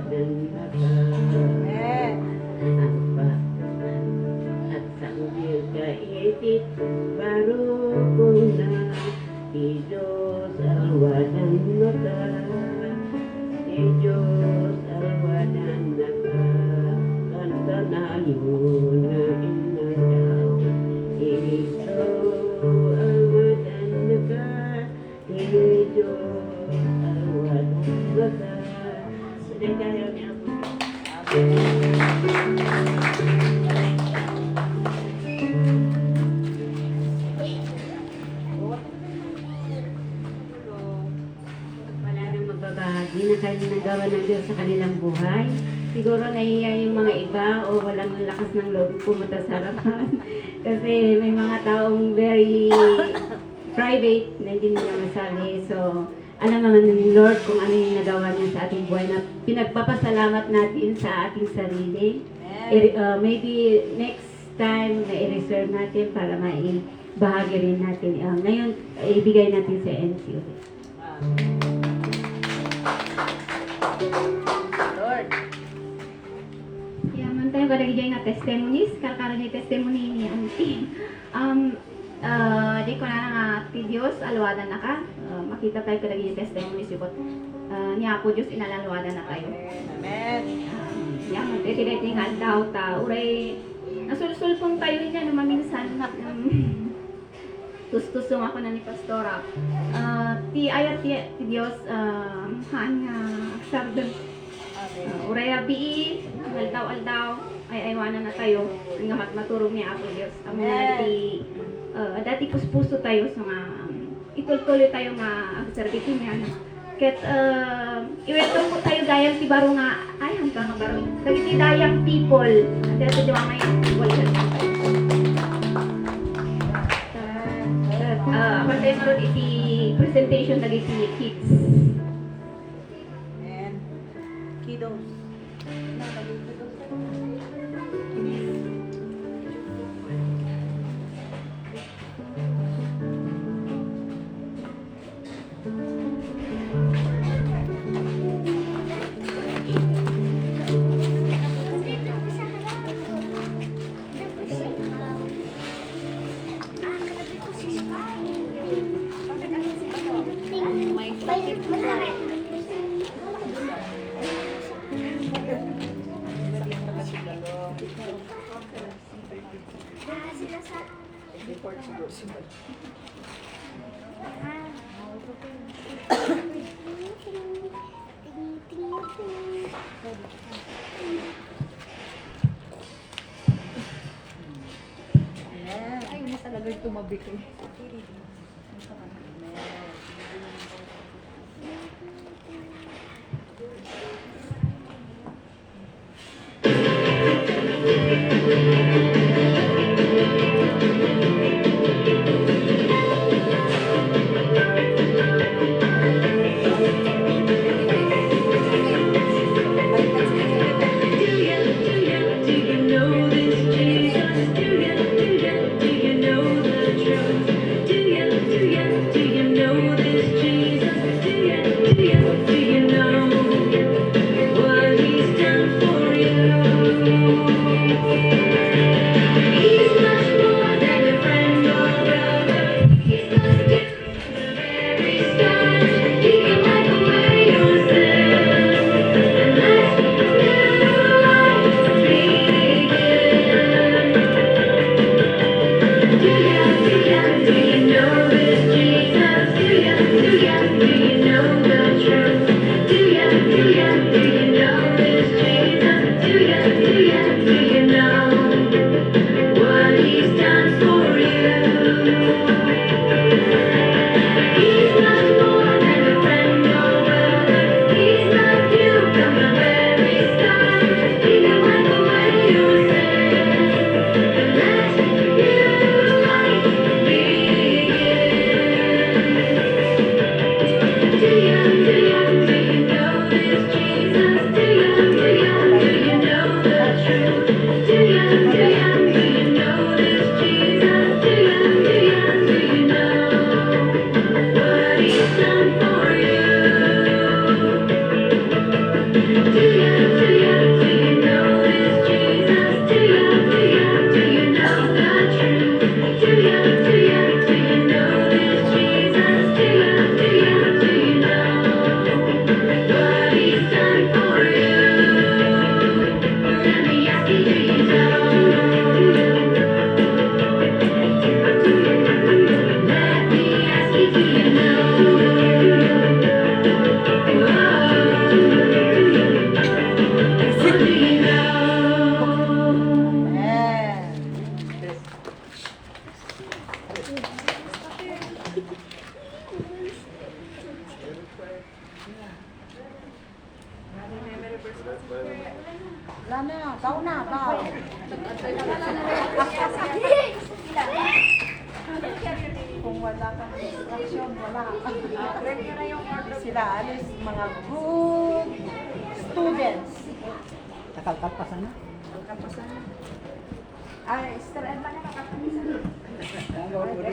ng lakas. Ang pagman at sanggil kaitit, barukong na Diyos alwanan mata. Diyos alwanan naka, kanta na yun na inadaw. Ito alwanan naka, Diyos alwanan mata. Sudah kaya niya po. Wala nang magbabahagi na kanyang nagawa ng Diyos sa kanilang buhay. Siguro nahiya yung mga iba o walang lakas ng loob pumunta sa harapan. Kasi may mga taong very private na hindi nila masali. So, alam naman ni Lord kung ano yung nagawa niya sa ating buhay na pinagpapasalamat natin sa ating sarili. Maybe next time na i-reserve natin para maibahagi rin natin. Ngayon, ibigay natin sa NCO. Lord. Yaman tayo kada gijay nga testimonies, kalkaran yung testimony ni Auntie. Di ko na nga ti Diyos, alwadan na ka. Makita tayo kada gijay testimonies yukot. Niya po Diyos, inalalwadan na tayo. Amen. Yaman tayo, tiday nga daw ta. Uray, nasulsulpong tayo niya no maminsan. Tustusong ako na ni Pastora. Ti ayat ti Diyos, hanya sardan. Uray abi, aldaw, ay aywanan na tayo. Nga maturong niya ako Diyos. Amo na ti, dati puspuso tayo sa nga, itultuloy tayo nga agserbitin niya. Ket, iwento po tayo dayang ti baro nga, ay hanggang nga baro. Kaya ti dayang people. Dito di ba may people ka ako tayo maroon iti presentation na iti kids. And kiddos. Ay, hindi talaga tumabik eh. Yeah. Baw na, baw. Kung wala kang instruction, wala. Sila alis, mga good students. Nakalkapasan na. Ay, Sister Emma na nakakapisan.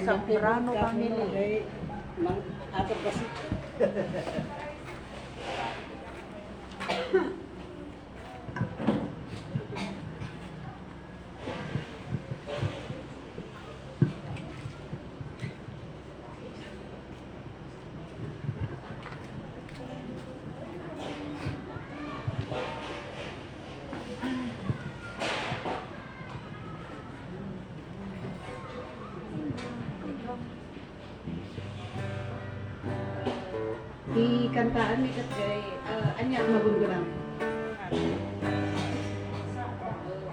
Sa Pirano family. Ato kasi. Ikantaan mi kat kay anya mabundo lang.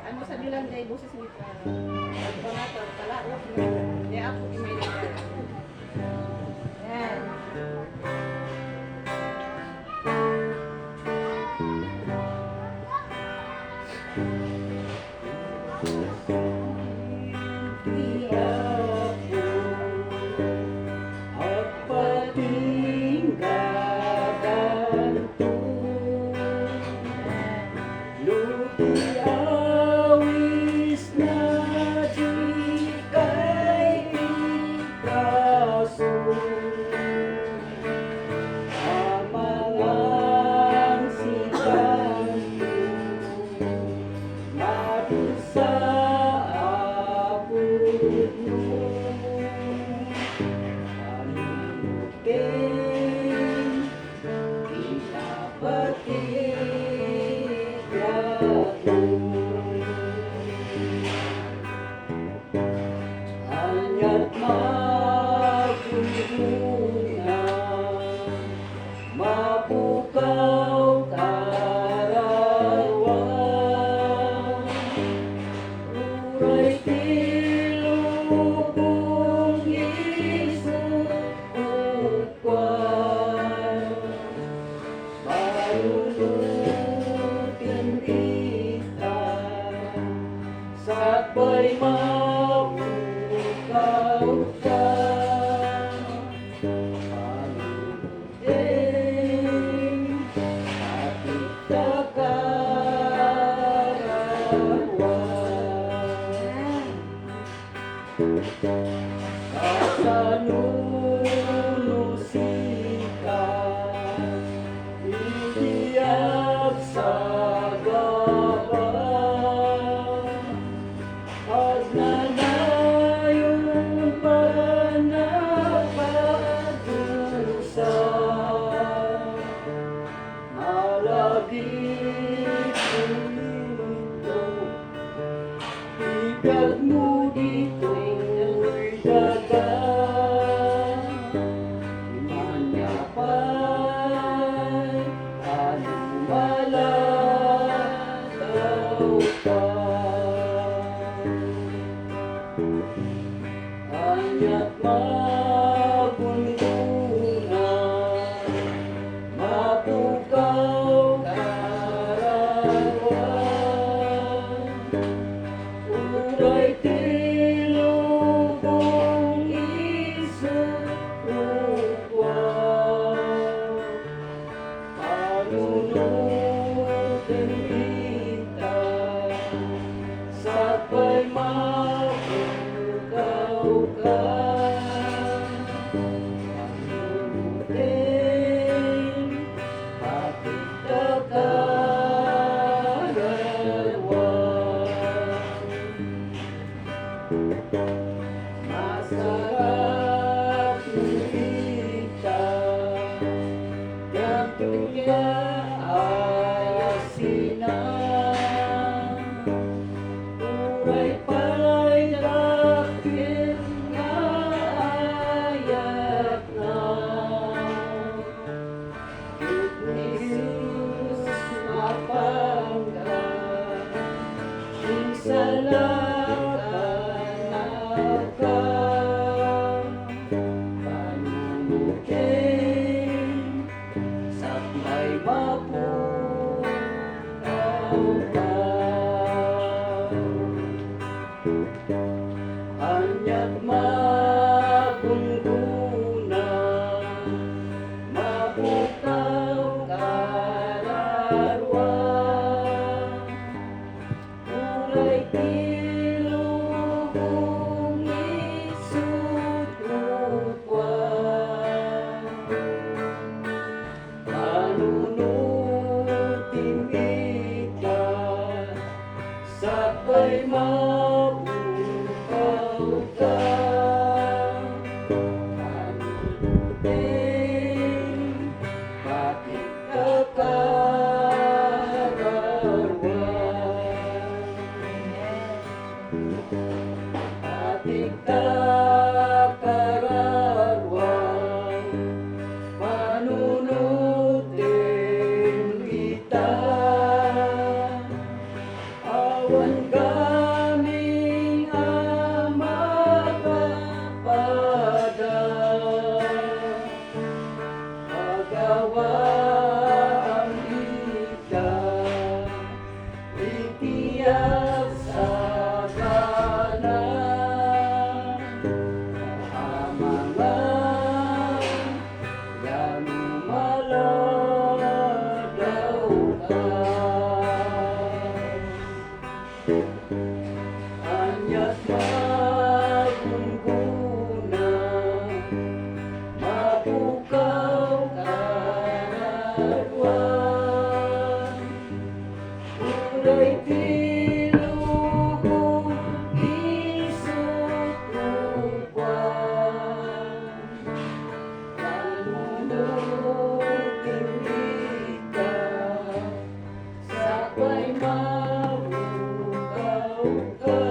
Ano sa bilang kay boses ni panato pala di ako imay Yan. Sabay mabukaw ka, panutin at ikakarawan. Kasanunusin ka, iiyak sa as nanayon pa napadusa, malagip ito, ibig mo dito'y dagat, imanyapay, anumala daw pa. Kanya't mabundunan, mapukaw karawan, uray tilubong isuruan, panunutin kita, sabay mapukaw ka. Masarap kumita, yang tiga ay asinan, uray pala'y lakit nga ayat na. Jesus mapangga, insalakan ka, panunutin, sabay Nawa ang ikaw, itiyak sa kanan. Amangan, yan maladaw ka. Anya't magunguna, mapukaw karadwan. Uray tiluhong isukupwan. Kalulog ka, sabay mapukaw ka.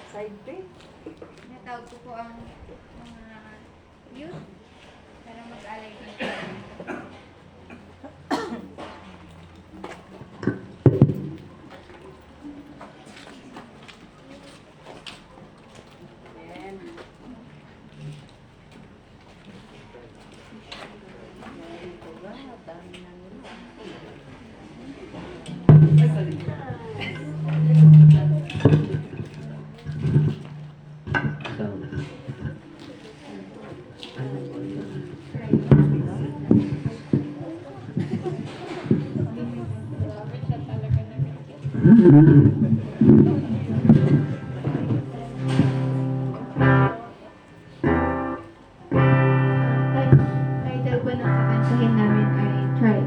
Side day. Natawag ko po ang mga youth para mag-alay dito. Title po ng kakantahin namin ay Try.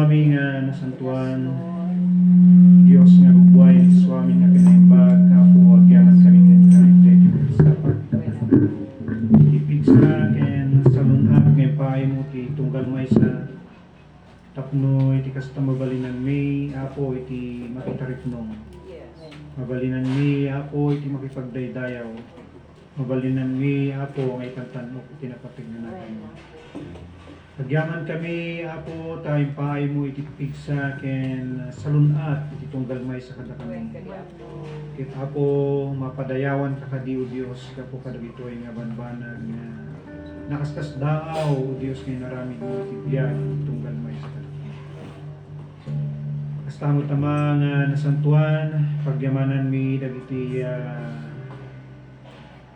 Swami nga nasantuan, Diyos nga bubuhay, Swami nga kinaimbag, kapo agyaman kami kami sa ipigsa ken salunhap nga paay mo ti tunggal may sa tapno iti kasta mabalinan may apo iti makitaripnong. Mabalinan mi apo iti makipagdaydayaw. Mabalinan mi apo ngay kantanok iti napatignanan. Agyaman kami apo tayong paay mo iti pigsa ken salunat iti tunggal may sa kada kami. Kit apo mapadayawan ka kadi o Dios kapo kadagitoy nga banbanag nga nakaskas daaw o Dios nga naramid mo iti biyag iti tunggal may sa kada. Kasta mo tama nga nasantuan pagyamanan mi dagiti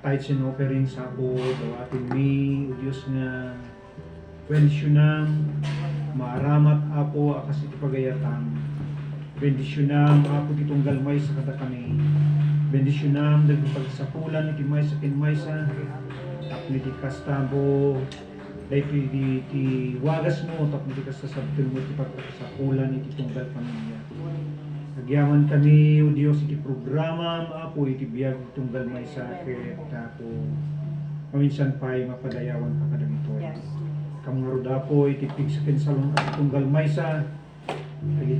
tithes and offering sa ako dawatin mi o Dios nga bendisyonam maaramat apo akas iti pagayatang bendisyonam apo ti tunggal may sa kada kami bendisyonam dagiti pagsapulan iti may sa kinmaysa tapno iti kastabo dahil iti wagas mo tapno iti kasasabtil mo iti pagsapulan iti tunggal pamilya agyaman kami o Dios iti programa apo iti biyag iti tunggal may sa ket apo paminsan pa'y mapadayawan ka kadagito kamngaruda po itipig sa kinsalong at tunggal maysa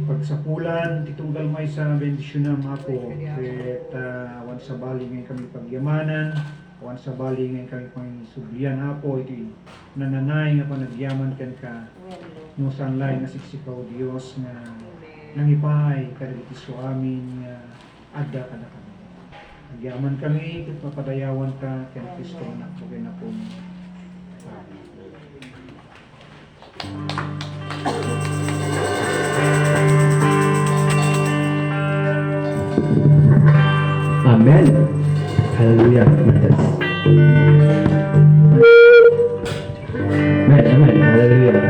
pagsapulan titunggal maysa bendisyonam apo ket awan sa bali ngayon kami pagyamanan awan sa bali ngayon kami pangsublian apo iti nananay nga panagyaman ken ka no sanlay nga siksikaw Dios nga nangipahay kadagiti suamin nga adda kada kami agyaman kami ket mapadayawan ka ken Kristo na ken apo. Amen. Hallelujah. Amen. Amen. Hallelujah.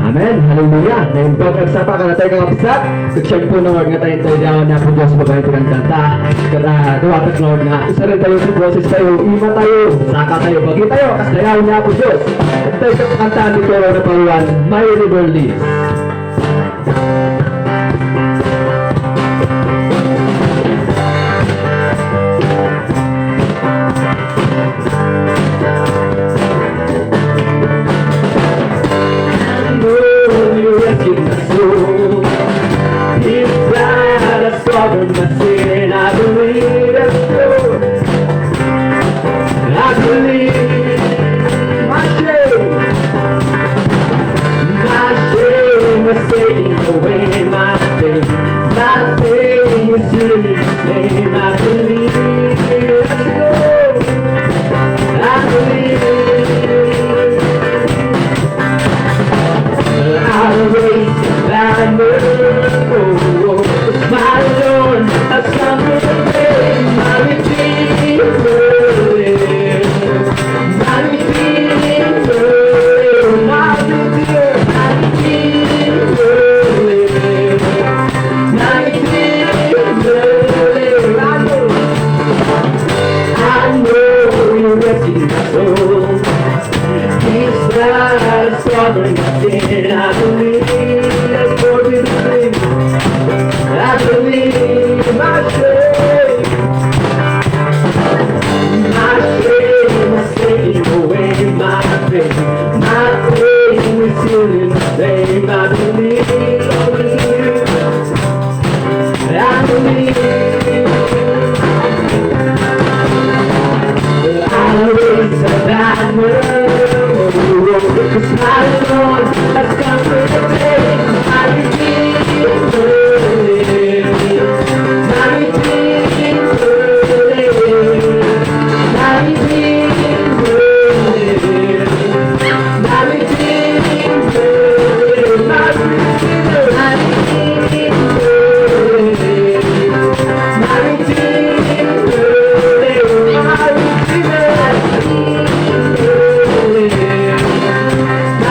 Amen. Hallelujah. Ngayon po, kagsapa ka na tayo kakapsat. Kagsiyag po na word nga tayo tayo daw na po Diyos babae ito ng kanta. Kata duwatak na word nga. Isa rin tayo sa process tayo. Ima tayo. Saka tayo. Bagi tayo. Kasayaw niya po Diyos. At tayo kakantaan dito na paruan. My River Leaves.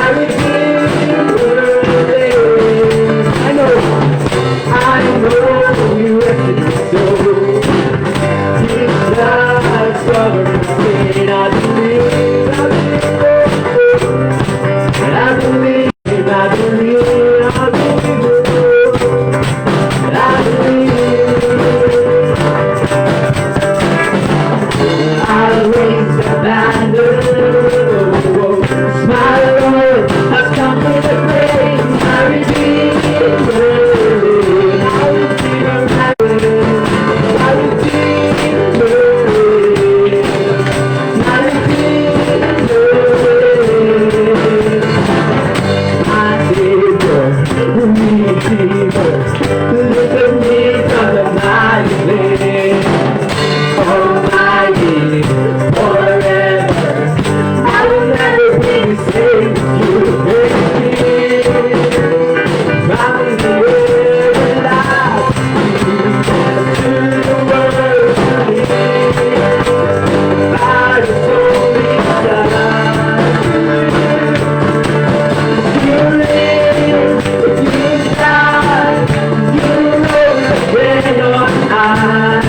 Married I'll raise the banner. Smile, Lord, has come with the praise. My Redeemer, my Redeemer, my Redeemer, my Redeemer, look at me from the mighty land. Almighty, forever, I will never be the same. You make me from the everlasting to the world. By the soul you live, you die, you rose again on high.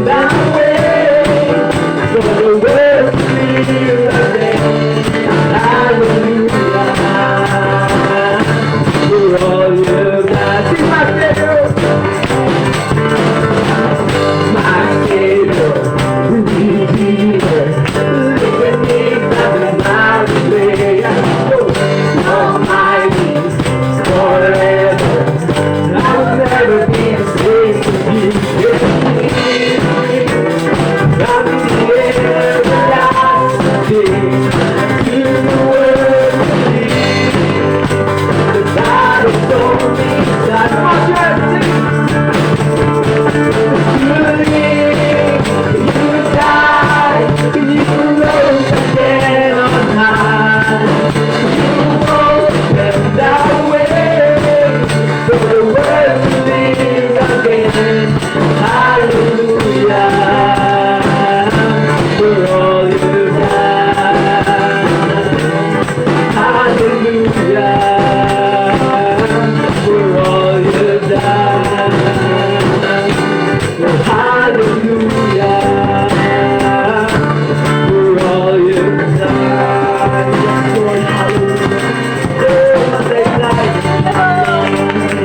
That way, for the world to feel again. Hallelujah, for all you've done. Sing my Savior, Redeemer. Look at me from the mighty way. Almighty, forever. I will never be the same with you. From the everlasting to the world, the God of only Son. You live, you died, you rose again on high. You opened that way for the world to live again. Hallelujah. For all you've done. Hallelujah. For all you've done. Hallelujah. For all you've done. Yes, Lord, hallelujah. Oh, Monday night.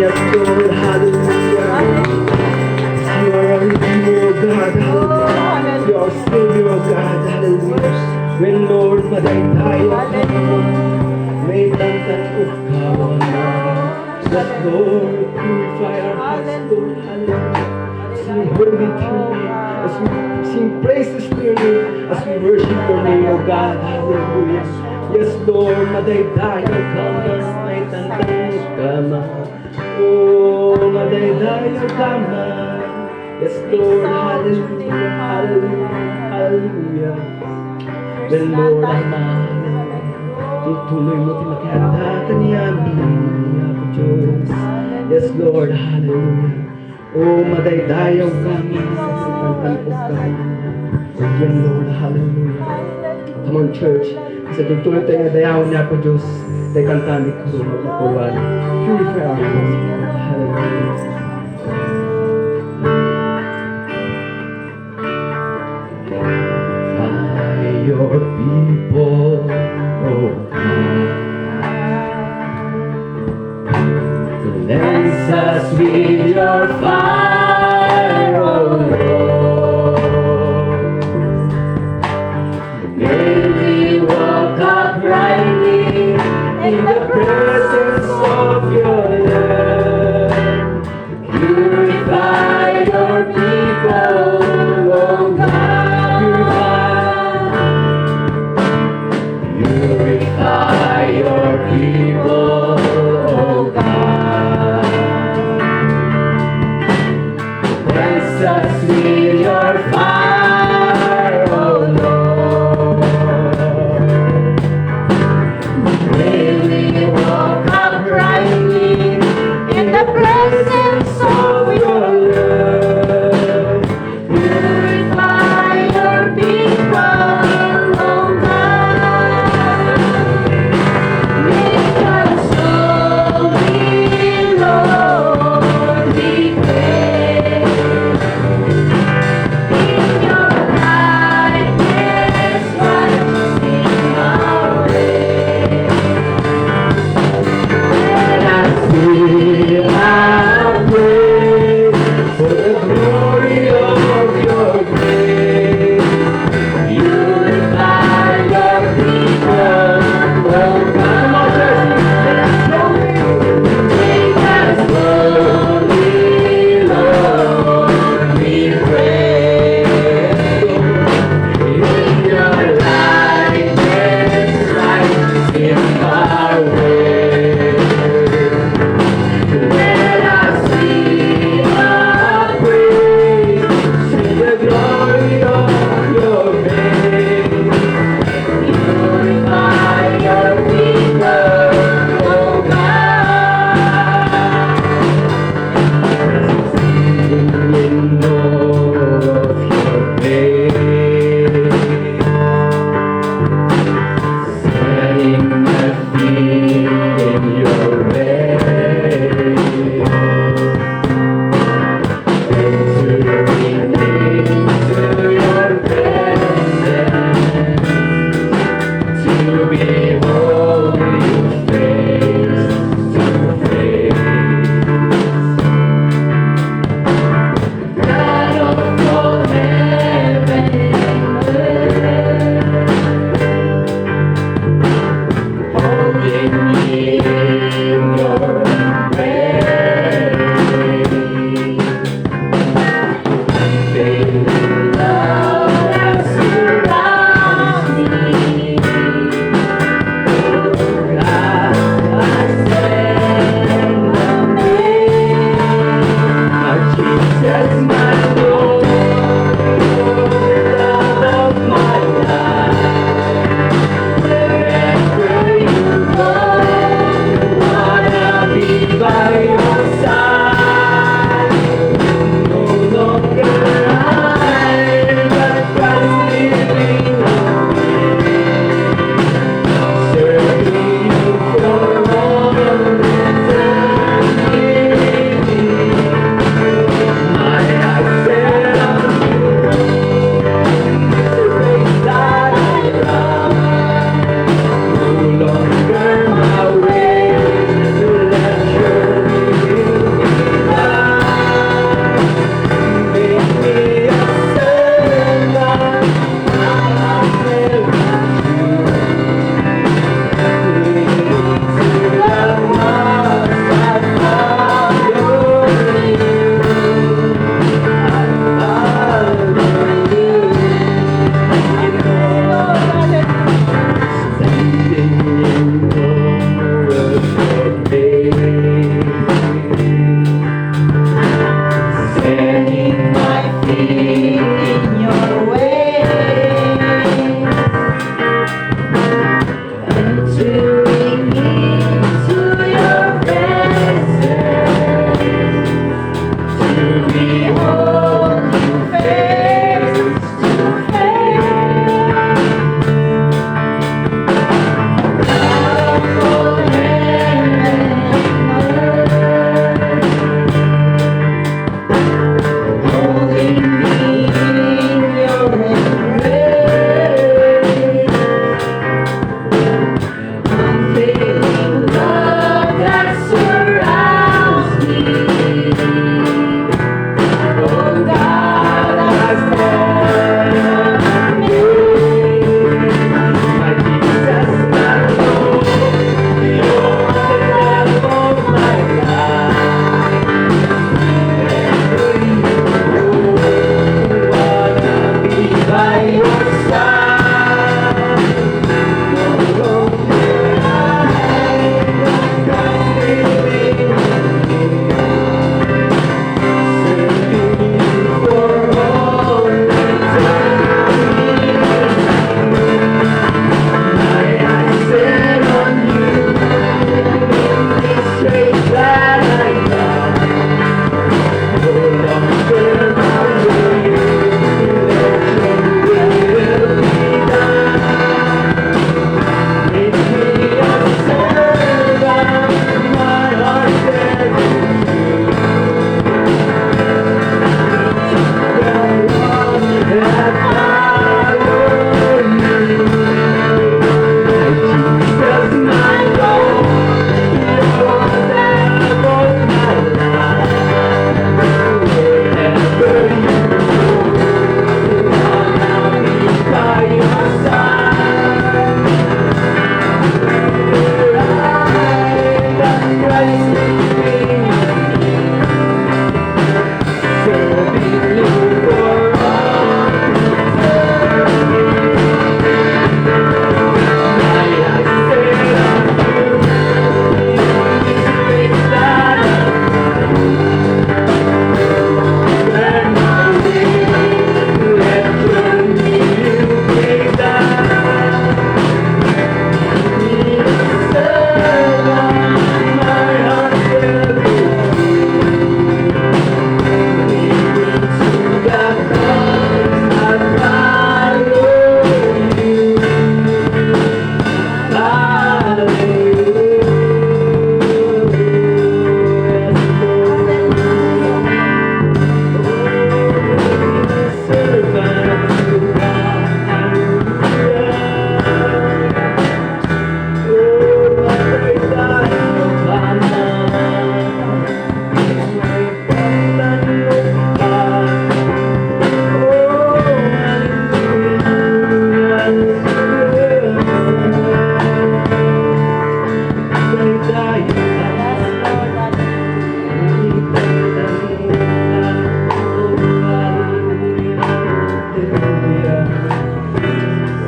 Yes, Lord, hallelujah. You are our Redeemer, O God, hallelujah. You are our Savior, O God, hallelujah. When Lord, maday tayo, may tantan ko kawan. Let Lord purify our hearts, Lord, hallelujah. As we holy to your name, as we sing praises to your name, as we worship your name, O God, hallelujah. Yes, Lord, maday tayo, kawan, may tantan ko kawan. Oh, maday tayo, kawan. Yes, Lord, hallelujah, hallelujah, hallelujah. When Lord, Ama, tutuloy mo tinakihanda niyamin, ako Diyos. Yes, Lord, hallelujah. Oh, madaydayaw kami, pagtantampok kami. When Lord, hallelujah. Come on, church. Kasi tutuloy tayo dayaw niya ako Diyos. Tayo kantahan ko, magpapuwan. Purify our hearts, hallelujah. Your people, oh God, cleanse us with your fire, oh Lord. May we walk uprightly in the presence of your Lord. Purify your people, oh God.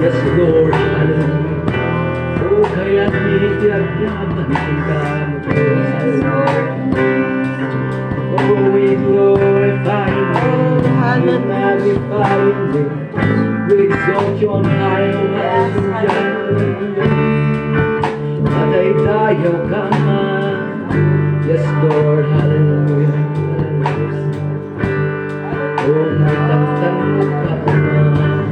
Yes, Lord, hallelujah. Oh, kaya't pinagyaman kita mo, oh, we glorify you, we magnify you, we exalt you on high, hallelujah. Patay tayo ka man. Yes, Lord, hallelujah. Oh, nagtangtanong ka man.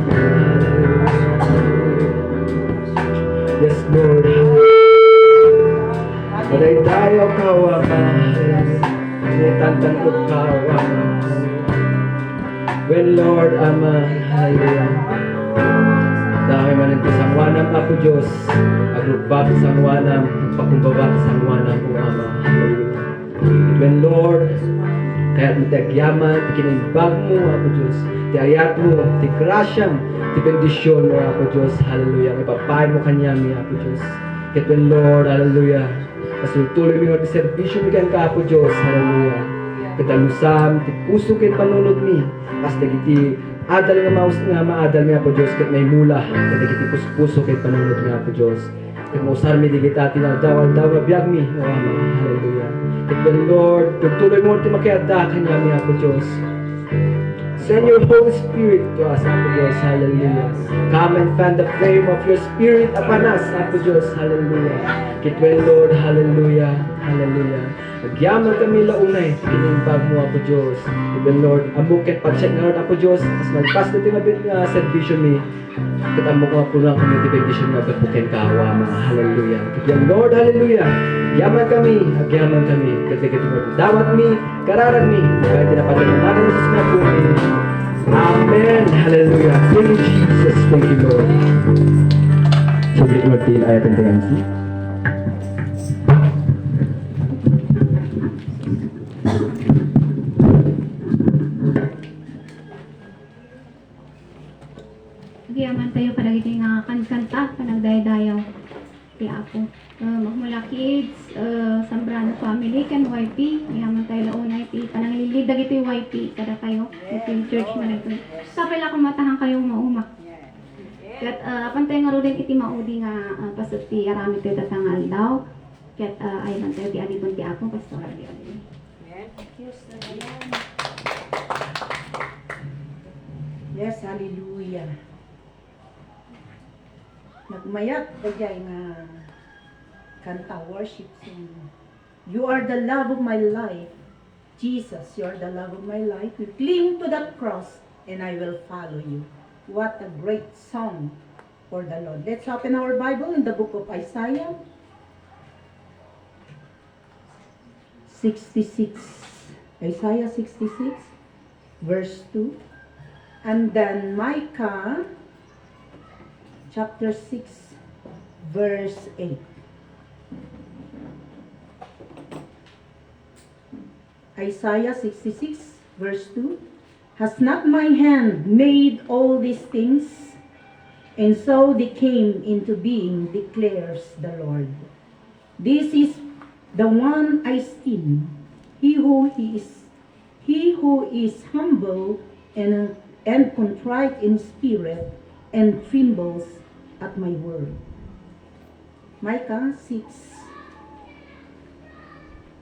Yes, Lord. Patay tayo kawaman. Nagtangtanong ka kawaman. When Lord, Ama, hallelujah. Dahil manito sa wanam ako Diyos, aglubab sa wanam, pakumbaba sa wanam o Ama, hallelujah. When Lord, kaya mitagyaman, kinimbag mo ako Diyos, ti ayat mo, ti grasyam, ti bendisyon mo ako Diyos, hallelujah. Ipapain mo kanya mi ako Diyos. Kaya when Lord, hallelujah, kasultuloy mo ti servisyo mi kan ka ako Diyos, hallelujah. Katalusam, ti puso kin panunod mi, kas nagiti adal nga maus nga maadal mi ako Diyos, kat may mula, kat nagiti puso kin panunod mi ako Diyos. Kat mausar mi digit atin ang daw biyag mi, o Ama, hallelujah. Kat when Lord, tuloy mo ti makiada kanya mi ako Diyos. Send your Holy Spirit to us, ako Diyos, hallelujah. Come and fan the flame of your Spirit upon us, ako Diyos, hallelujah. Kitwen Lord, hallelujah, hallelujah. Nagyaman kami launay, kinimbag mo ako Diyos. Kitwen Lord, amukit pag-check na Lord ako Diyos, as magpas na tinabit nga servisyo mi, kitamok nga po lang kami tibigdisyon nga pagpukin kawa, mga hallelujah. Kitwen Lord, hallelujah. Yaman kami, agyaman kami, kasi dawat mi, kararag mi, kaya tinapagod natin sa sinapunin. Amen, hallelujah. Thank you, Jesus, thank you, Lord. So, great Lord, till ayat ang tangansi. Nagyaman tayo palagi nga kankanta, panagdaydayaw. Ti Apo. Magmula kids, Sambrano family, kan YP. Yaman tayo launay, ti pananglilid, dagito yung YP, kada kayo. Ito yung church man ito. Kapila kung matahang kayong mauma. Kat, pantay nga rin iti maudi nga pasot ti arami tayo tatangal daw. Kat, ayaman tayo ti alibon ti Apo, pastor. Yes, hallelujah. Nagmayat bagay nga kanta worship sing. You are the love of my life. Jesus, you are the love of my life. You cling to that cross and I will follow you. What a great song for the Lord. Let's open our Bible in the book of Isaiah 66. Isaiah 66 verse 2. And then Micah chapter 6 verse 8. Isaiah 66 verse 2. Has not my hand made all these things? And so they came into being, declares the Lord. This is the one I esteem, he who is humble and contrite in spirit, and trembles at my word. Micah 6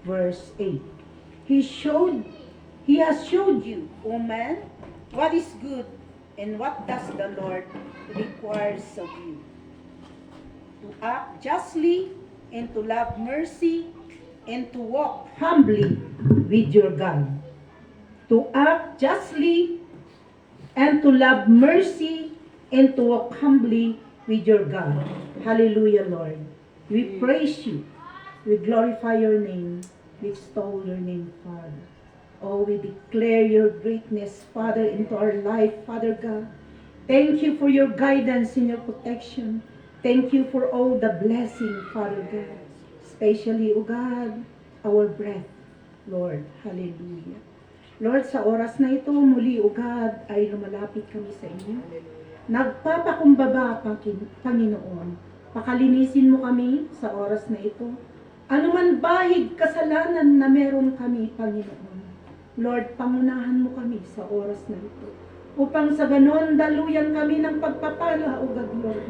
verse 8. He has showed you, O man, what is good, and what does the Lord requires of you. To act justly, and to love mercy, and to walk humbly with your God. To act justly, and to love mercy, and to walk humbly with your God. Hallelujah, Lord. We praise you. We glorify your name. We extol your name, Father. Oh, we declare your greatness, Father, into our life, Father God. Thank you for your guidance and your protection. Thank you for all the blessing, Father God. Especially, O God, our breath, Lord. Hallelujah. Lord, sa oras na ito, muli, O God, ay lumalapit kami sa inyo. Nagpapakumbaba, Panginoon. Pakalinisin mo kami sa oras na ito. Ano man bahid kasalanan na meron kami, Panginoon. Lord, pangunahan mo kami sa oras na ito. Upang sa ganon, daluyan kami ng pagpapala, O God, Lord.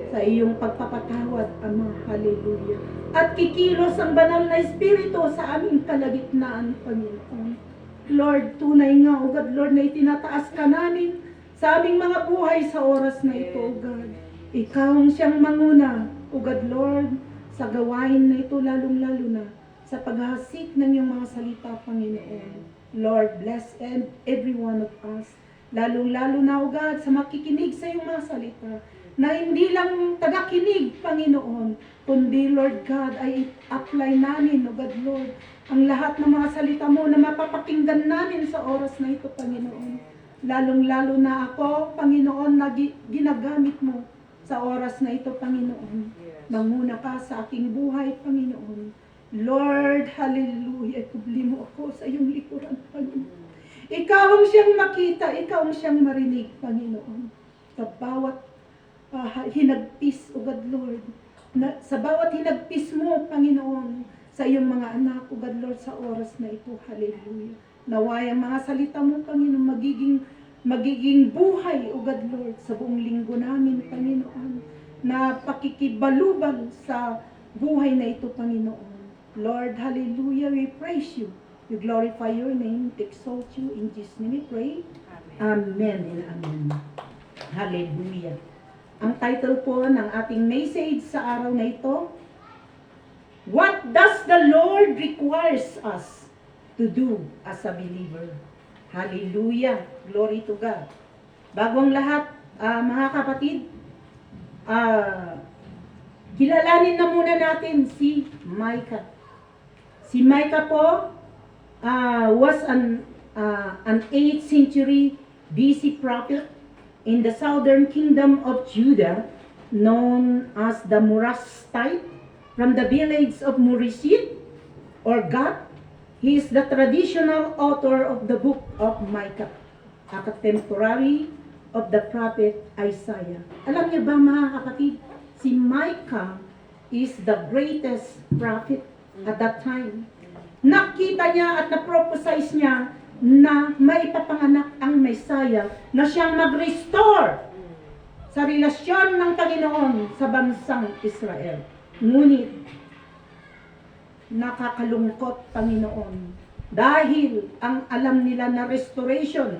Sa iyong pagpapatawad, Ama. Hallelujah. At kikilos ang banal na Espiritu sa aming kalagitnaan, Panginoon. Lord, tunay nga, O God, Lord, na itinataas ka namin sa aming mga buhay sa oras na ito, O God. Ikaw ang siyang manguna, O God, Lord, sa gawain na ito, lalong-lalo na sa paghasik ng iyong mga salita, Panginoon. Lord, bless every one of us. Lalong-lalo na, O God, sa makikinig sa iyong mga salita, na hindi lang tagakinig, Panginoon, kundi, Lord God, ay apply namin, O God, Lord, ang lahat ng mga salita mo na mapapakinggan namin sa oras na ito, Panginoon. Lalong-lalo na ako, Panginoon, na ginagamit mo sa oras na ito, Panginoon. Manguna ka sa aking buhay, Panginoon. Lord, hallelujah, ikubli mo ako sa iyong likuran, Panginoon. Ikaw ang siyang makita, ikaw ang siyang marinig, Panginoon. Sa bawat hinagpis, O God, Lord, sa bawat hinagpis mo, Panginoon, sa iyong mga anak, O God, Lord, sa oras na ito, hallelujah. Naway ang mga salita mo, Panginoon, magiging buhay, O God, Lord, sa buong linggo namin, Panginoon, na pakikibalubal sa buhay na ito, Panginoon. Lord, hallelujah, we praise you. We glorify your name, we exalt you. In Jesus' name we pray. Amen and amen. Hallelujah. Ang title po ng ating message sa araw na ito, What does the Lord requires us to do as a believer? Hallelujah. Glory to God. Bago ang lahat, mga kapatid, kilalanin na muna natin si Micah. Si Micah po was an 8th century BC prophet in the southern kingdom of Judah, known as the Morashtite, from the village of Moreshit or Gath. He is the traditional author of the book of Micah, a contemporary of the prophet Isaiah. Alam niyo ba, mga kapatid, si Micah is the greatest prophet at that time. Nakita niya at na-prophesize niya na maipapanganak ang Messiah na siyang mag-restore sa relasyon ng Panginoon sa bansang Israel. Ngunit, nakakalungkot, Panginoon, dahil ang alam nila na restoration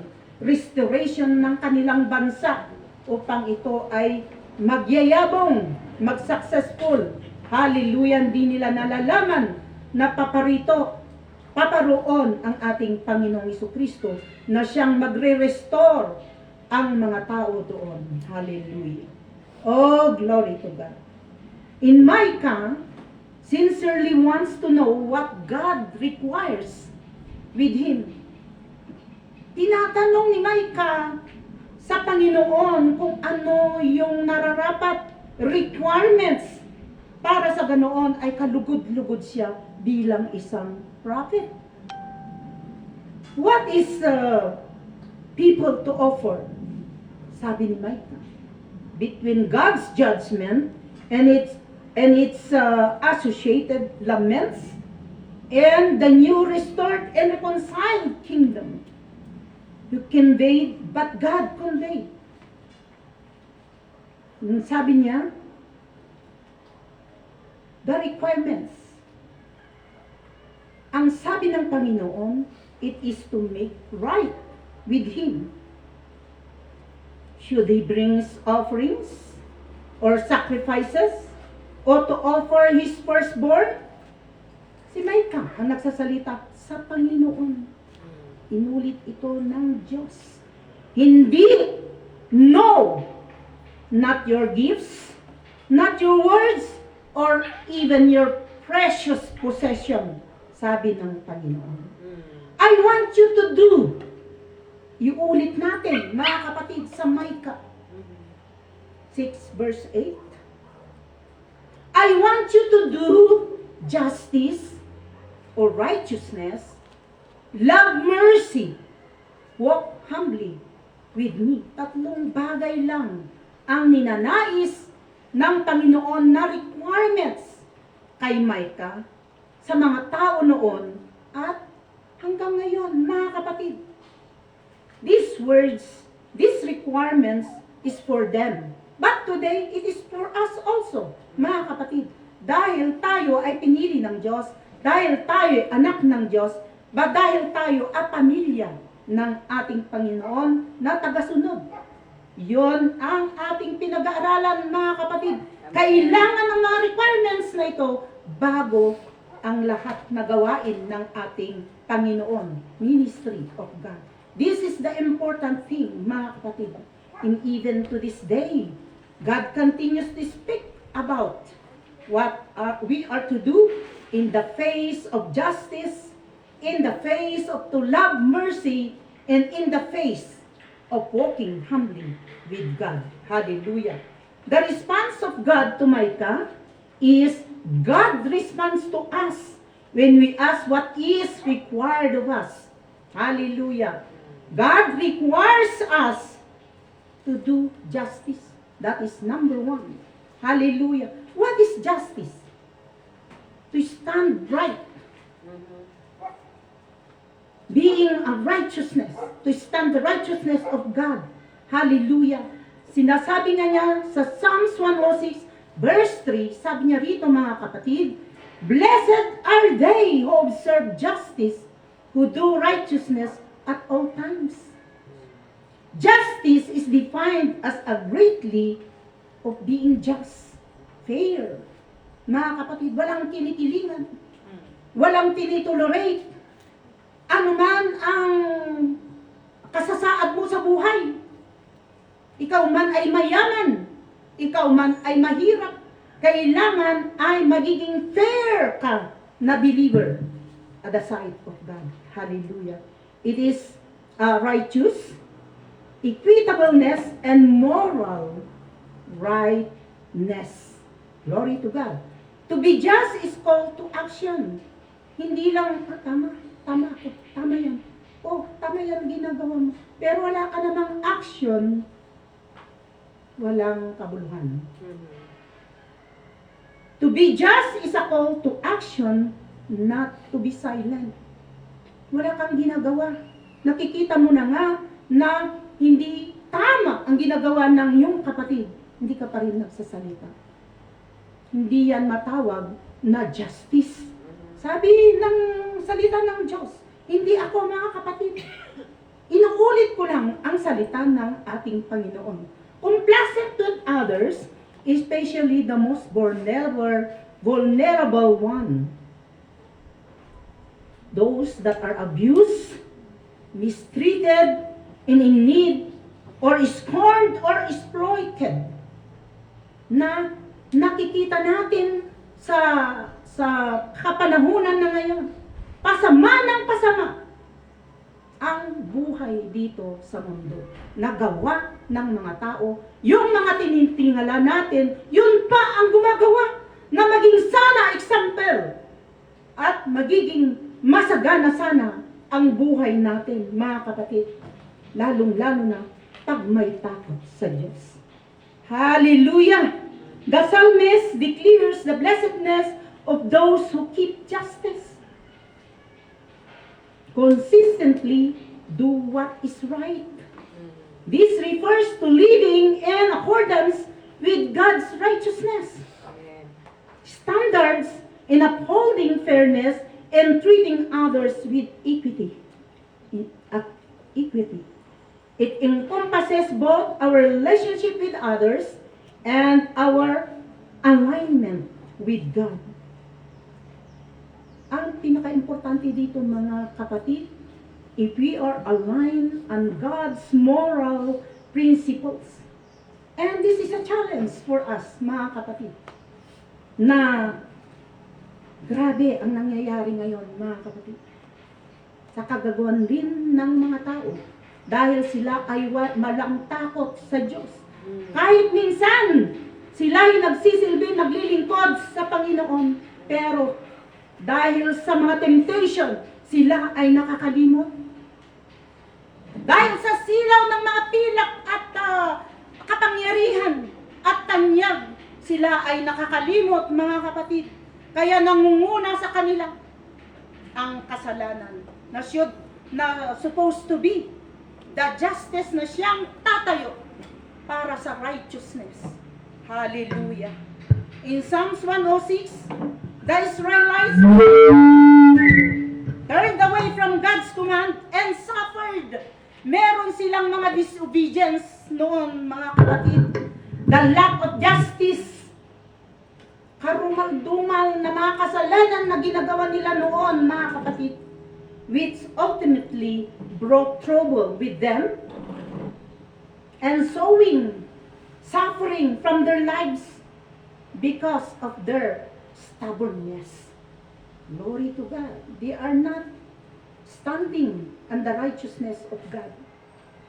ng kanilang bansa upang ito ay magyayabong, mag-successful. Hallelujah, hindi nila nalalaman na paparoon ang ating Panginoong Jesucristo na siyang magre-restore ang mga tao doon. Hallelujah. Oh, glory to God. In Micah, sincerely wants to know what God requires with him. Tinatanong ni Micah sa Panginoon kung ano yung nararapat requirements para sa ganoon ay kalugod-lugod siya bilang isang prophet. What is people to offer? Sabi ni Micah, between God's judgment and its associated laments and the new restored and reconciled kingdom. You conveyed, but God conveyed. Sabi niya, the requirements. Ang sabi ng Panginoon, it is to make right with Him. Should He bring offerings or sacrifices or to offer His firstborn? Si Micah ang nagsasalita sa Panginoon. Inulit ito ng Diyos. Hindi, no, not your gifts, not your words, or even your precious possession, sabi ng Panginoon. I want you to do. Iulit natin, mga kapatid, sa Micah 6 verse 8. I want you to do justice or righteousness, love mercy, walk humbly with me. Tatlong bagay lang ang ninanais ng Panginoon na requirements kay Micah sa mga tao noon at hanggang ngayon, mga kapatid. These words, these requirements is for them. But today, it is for us also, mga kapatid. Dahil tayo ay pinili ng Diyos, dahil tayo ay anak ng Diyos, ba dahil tayo ay pamilya ng ating Panginoon na tagasunod. Yon ang ating pinag-aaralan, mga kapatid. Kailangan ng mga requirements na ito bago ang lahat na gawain ng ating Panginoon, ministry of God. This is the important thing, mga kapatid. And even to this day, God continues to speak about what we are to do in the face of justice, in the face of to love mercy, and in the face of walking humbly with God. Hallelujah. The response of God to Micah is God's response to us when we ask what is required of us. Hallelujah. God requires us to do justice. That is number one. Hallelujah. What is justice? To stand right. Being a righteousness. To stand the righteousness of God. Hallelujah. Sinasabi nga niya sa Psalms 106 verse 3, sabi niya rito, mga kapatid, blessed are they who observe justice, who do righteousness at all times. Justice is defined as a greatly of being just, fair. Mga kapatid, walang kinikilingan, walang tinitolerate. Ano man ang kasasaad mo sa buhay, ikaw man ay mayaman, ikaw man ay mahirap, kailangan ay magiging fair ka na believer at the sight of God. Hallelujah. It is righteous, equitableness, and moral rightness. Glory to God. To be just is called to action. Hindi lang, tama ako, tama yan. Oh, tama yan ginagawa mo. Pero wala ka namang action, walang kabuluhan. To be just is a call to action, not to be silent. Wala kang ginagawa. Nakikita mo na nga na hindi tama ang ginagawa ng iyong kapatid. Hindi ka pa rin nagsasalita. Hindi yan matawag na justice. Sabi ng salita ng Diyos, hindi ako, mga kapatid. Inuulit ko lang ang salita ng ating Panginoon. Complacent to others, especially the most vulnerable one. Those that are abused, mistreated, and in need, or scorned or exploited, na nakikita natin sa kapanahunan na ngayon. Pasama ng pasama. ang buhay dito sa mundo. Nagawa ng mga tao, yung mga tinitingala natin, yun pa ang gumagawa na maging sana example at magiging masagana sana ang buhay natin, mga kapatid. Lalong-lalo na pag may takot sa Diyos. Hallelujah! The psalmist declares the blessedness of those who keep justice. Consistently do what is right. This refers to living in accordance with God's righteousness. Standards in upholding fairness and treating others with equity. Equity. It encompasses both our relationship with others and our alignment with God. Ang pinaka-importante dito, mga kapatid, if we are aligned on God's moral principles, and this is a challenge for us, mga kapatid, na grabe ang nangyayari ngayon, mga kapatid, sa kagagawan din ng mga tao, dahil sila ay malang takot sa Diyos. Kahit minsan, sila ay nagsisilbi, naglilingkod sa Panginoon, pero dahil sa mga temptation, sila ay nakakalimot. Dahil sa silaw ng mga pilak at kapangyarihan at tanyag, sila ay nakakalimot, mga kapatid. Kaya nangunguna sa kanila ang kasalanan na supposed to be the justice na siyang tatayo para sa righteousness. Hallelujah. In Psalms 106, the Israelites turned away from God's command and suffered. Meron silang mga disobedience noon, mga kapatid. The lack of justice. Karumal-dumal na mga kasalanan na ginagawa nila noon, mga kapatid, which ultimately brought trouble with them and sowing suffering from their lives because of their stubbornness. Glory to God. They are not standing on the righteousness of God.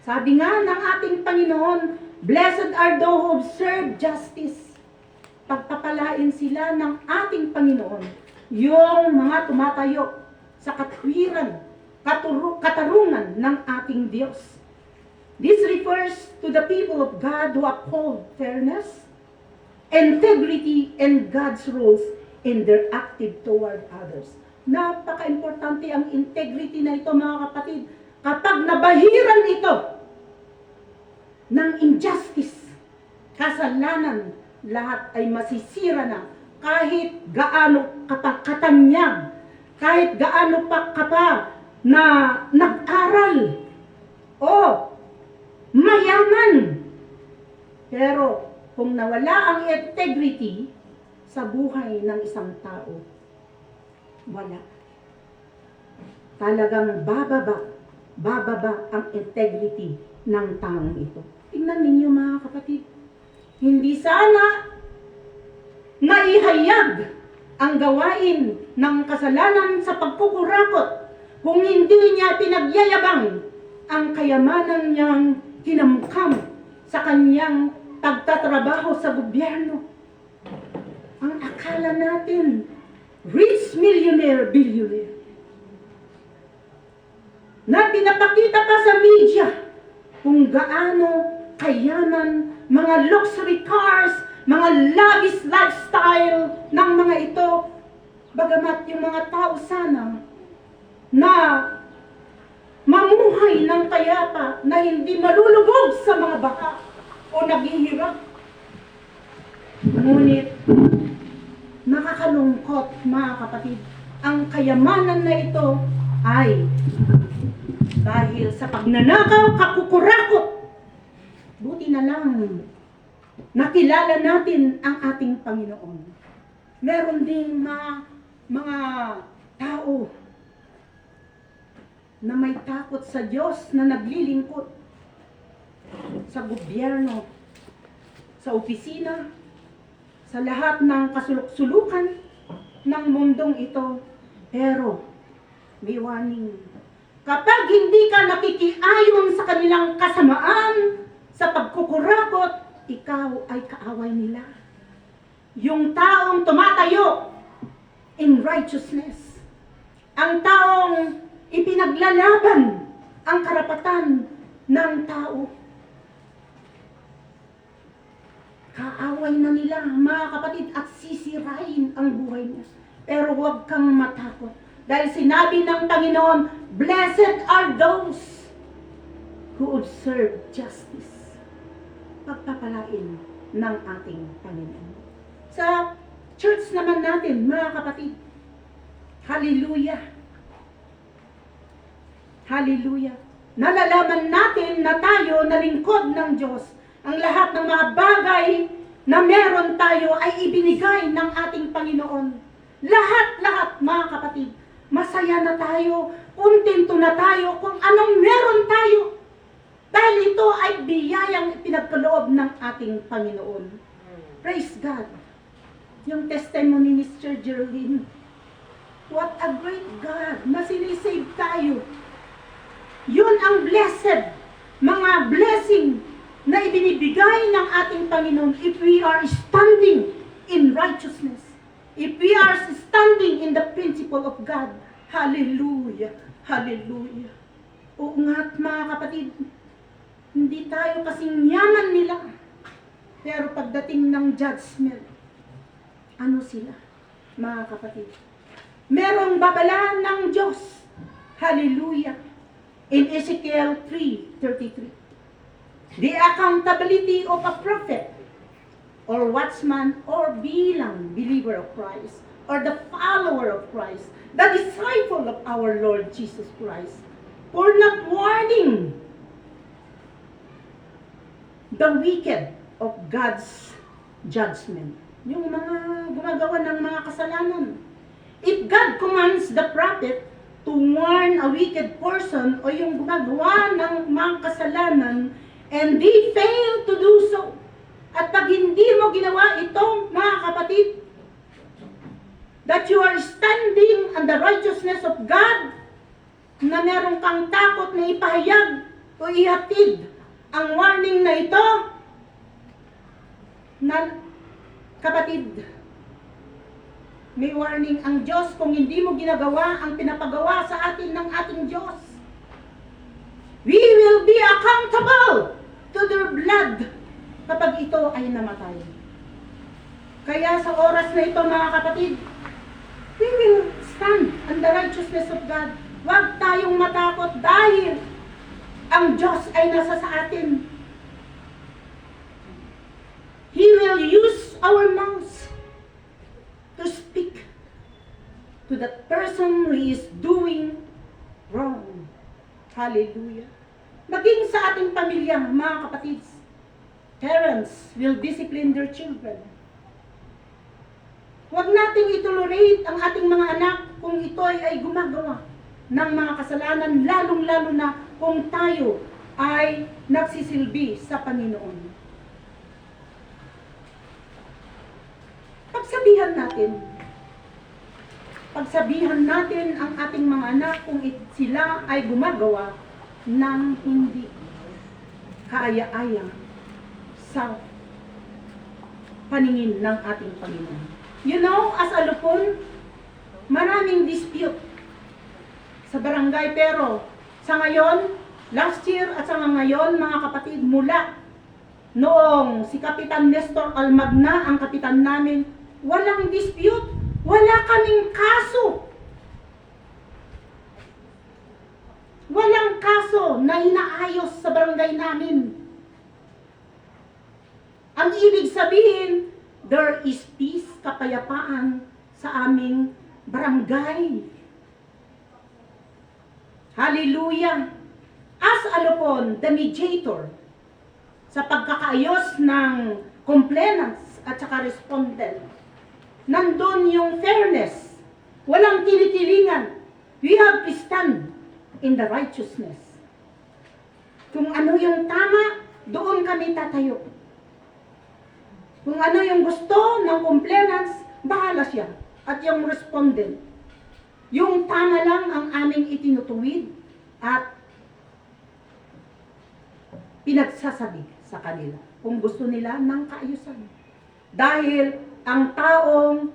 Sabi nga ng ating Panginoon, blessed are those who observe justice. Pagpapalain sila ng ating Panginoon, yung mga tumatayo sa katwiran, katarungan ng ating Diyos. This refers to the people of God who uphold fairness, integrity, and God's rules in their active toward others. Napaka-importante ang integrity na ito, mga kapatid. Kapag nabahiran ito ng injustice, kasalanan, lahat ay masisira na kahit gaano ka pa katanyag, kahit gaano pa ka pa na nag-aral o mayaman. Pero kung nawala ang integrity sa buhay ng isang tao, wala. Talagang bababa ang integrity ng taong ito. Tingnan ninyo, mga kapatid. Hindi sana naihayag ang gawain ng kasalanan sa pagkukurakot kung hindi niya pinagyayabang ang kayamanan niyang kinamkam sa kanyang pagtatrabaho sa gobyerno. Ang akala natin, rich millionaire, billionaire, na pinapakita pa sa media kung gaano kayaman, mga luxury cars, mga lavish lifestyle ng mga ito. Bagamat yung mga tao sana na mamuhay ng kayapa na hindi malulubog sa mga baha o naghihirap. Ngunit nakakalungkot, mga kapatid, ang kayamanan na ito ay dahil sa pagnanakaw, kakukurakot. Buti na lang nakilala natin ang ating Panginoon. Meron ding mga tao na may takot sa Diyos na naglilingkod sa gobyerno, sa opisina, sa lahat ng kasuluk-sulukan ng mundong ito. Pero may warning. Kapag hindi ka nakikiayon sa kanilang kasamaan, sa pagkukurakot, ikaw ay kaaway nila. Yung taong tumatayo in righteousness, ang taong ipinaglalaban ang karapatan ng tao, kaaway na nila, mga kapatid, at sisirain ang buhay niya. Pero huwag kang matakot. Dahil sinabi ng Panginoon, blessed are those who observe justice. Pagpapalain ng ating Panginoon. Sa church naman natin, mga kapatid, hallelujah. Hallelujah. Nalalaman natin na tayo na lingkod ng Diyos. Ang lahat ng mga bagay na meron tayo ay ibinigay ng ating Panginoon. Lahat-lahat, mga kapatid, masaya na tayo, kontento na tayo kung anong meron tayo. Dahil ito ay biyayang pinagkaloob ng ating Panginoon. Praise God. Yung testimony ni Sister Geraldine, what a great God na sinisave tayo. Yun ang blessed, mga blessing na ibinibigay ng ating Panginoon if we are standing in righteousness. If we are standing in the principle of God. Hallelujah. Hallelujah. Oo nga, mga kapatid, hindi tayo kasing yaman nila. Pero pagdating ng judgment, ano sila, mga kapatid? Merong babala ng Diyos. Hallelujah. In Ezekiel 3:33. The accountability of a prophet or watchman or bilang believer of Christ or the follower of Christ, the disciple of our Lord Jesus Christ, for not warning the wicked of God's judgment. Yung mga gumagawa ng mga kasalanan. If God commands the prophet to warn a wicked person o yung gumagawa ng mga kasalanan and they fail to do so, at pag hindi mo ginawa ito, mga kapatid, that you are standing on the righteousness of God, na meron kang takot na ipahayag o ihatid ang warning na ito, na kapatid, may warning ang Diyos kung hindi mo ginagawa ang pinapagawa sa atin ng ating Diyos. We will be accountable to their blood kapag ito ay namatay. Kaya sa oras na ito, mga kapatid, we will stand on the righteousness of God. Huwag tayong matakot dahil ang Diyos ay nasa sa atin. He will use our mouths to speak to that person who is doing wrong. Hallelujah. Maging sa ating pamilya, mga kapatid, parents will discipline their children. Huwag nating itolerate ang ating mga anak kung ito ay gumagawa ng mga kasalanan, lalong-lalo na kung tayo ay nagsisilbi sa Panginoon. Pagsabihan natin ang ating mga anak kung sila ay gumagawa ng hindi kaaya-aya sa paningin ng ating Panginoon. You know, as a Lupon, maraming dispute sa barangay, pero sa ngayon, last year at sa ngayon, mga kapatid, mula noong si Kapitan Nestor Almagna ang kapitan namin, walang dispute, wala kaming kaso. Walang kaso na inaayos sa barangay namin. Ang ibig sabihin, there is peace, kapayapaan sa aming barangay. Hallelujah! As a Lupon, the mediator, sa pagkakaayos ng complainants at saka respondent, nandun yung fairness, walang tinitilingan. We have to stand in the righteousness. Kung ano yung tama, doon kami tatayo. Kung ano yung gusto ng complainants, bahala siya. At yung respondent, yung tama lang ang aming itinutuwid. at pinagsasabi sa kanila kung gusto nila ng kaayusan. Dahil ang taong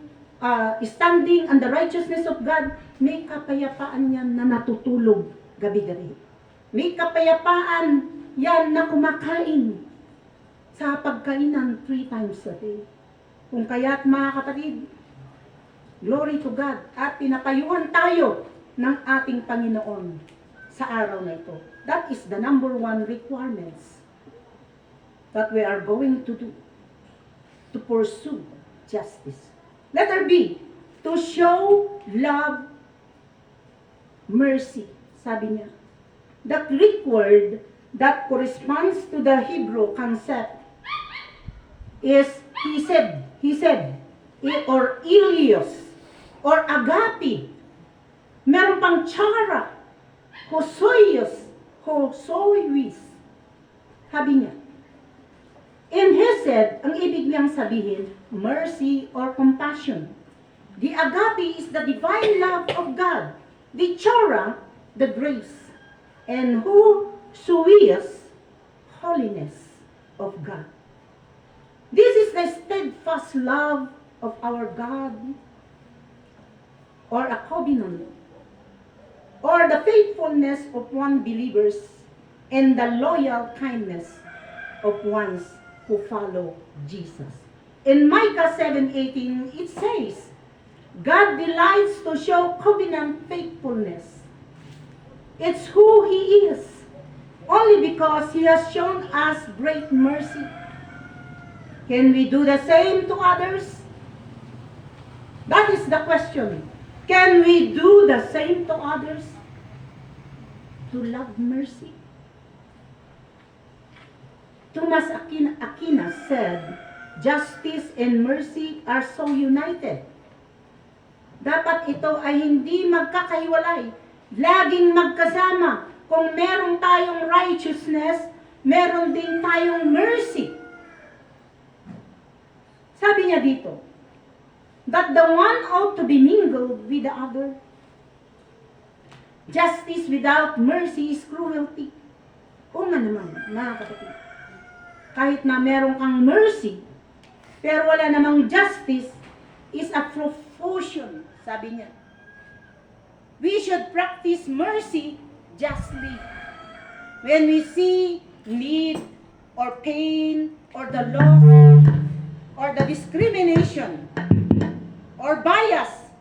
standing on the righteousness of God, may kapayapaan yan na natutulog gabi-gabi. May kapayapaan yan na kumakain sa pagkainan 3 times a day. Kung kaya't mga kapatid, glory to God, at pinapayuhan tayo ng ating Panginoon sa araw na ito. That is the number 1 requirements that we are going to do to pursue justice. Letter B, to show love, mercy. Sabi niya, the Greek word that corresponds to the Hebrew concept is he said, or ilios, or agape. Meron pang chara, hosoios, hosoiwis. Sabi niya, in Hesed, ang ibig niyang sabihin, mercy or compassion. The agape is the divine love of God. The chara, the grace. And hosoios, holiness of God. This is the steadfast love of our God, or a covenant, or the faithfulness of one believers, and the loyal kindness of ones who follow Jesus. In Micah 7:18, it says, God delights to show covenant faithfulness. It's who He is, only because He has shown us great mercy. Can we do the same to others? That is the question. Can we do the same to others? To love mercy. Thomas Aquinas said, justice and mercy are so united. Dapat ito ay hindi magkakahiwalay. Laging magkasama. Kung meron tayong righteousness, meron din tayong mercy. Sabi niya dito, that the one ought to be mingled with the other. Justice without mercy is cruelty. O nga naman, mga kapatid. Kahit na meron kang mercy, pero wala namang justice, is a profusion, sabi niya. We should practice mercy justly. When we see need, or pain, or the law, or the discrimination, or bias,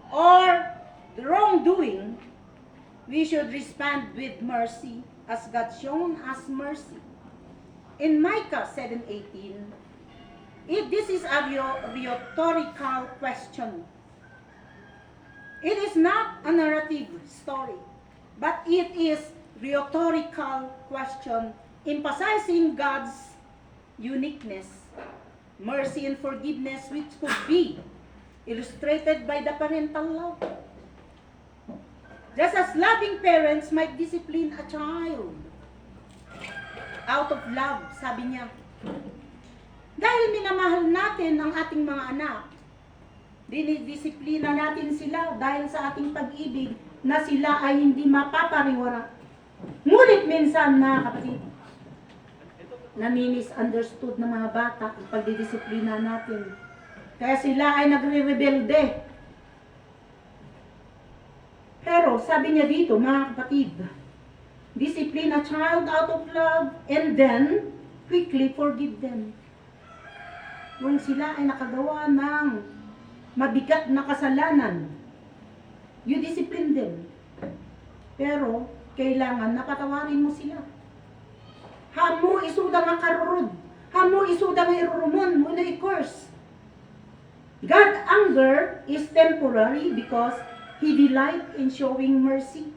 or the wrongdoing, we should respond with mercy as God shown us mercy. In Micah 7:18, this is a rhetorical question. It is not a narrative story, but it is rhetorical question emphasizing God's uniqueness, mercy and forgiveness, which could be illustrated by the parental love. Just as loving parents might discipline a child out of love, sabi niya. Dahil minamahal natin ang ating mga anak, dinidisiplina natin sila dahil sa ating pag-ibig na sila ay hindi mapapariwara. Ngunit minsan, mga kapatid, nami-misunderstood ng mga bata ang pagdidisiplina natin. Kaya sila ay nagre-rebelde. Pero sabi niya dito, mga kapatid, discipline a child out of love and then quickly forgive them. Kung sila ay nakagawa ng mabigat na kasalanan, you discipline them. Pero kailangan napatawarin mo sila. Hamo isuda nga karurod. Hamo isuda nga irurumon mo na i-curse. God anger is temporary because He delights in showing mercy.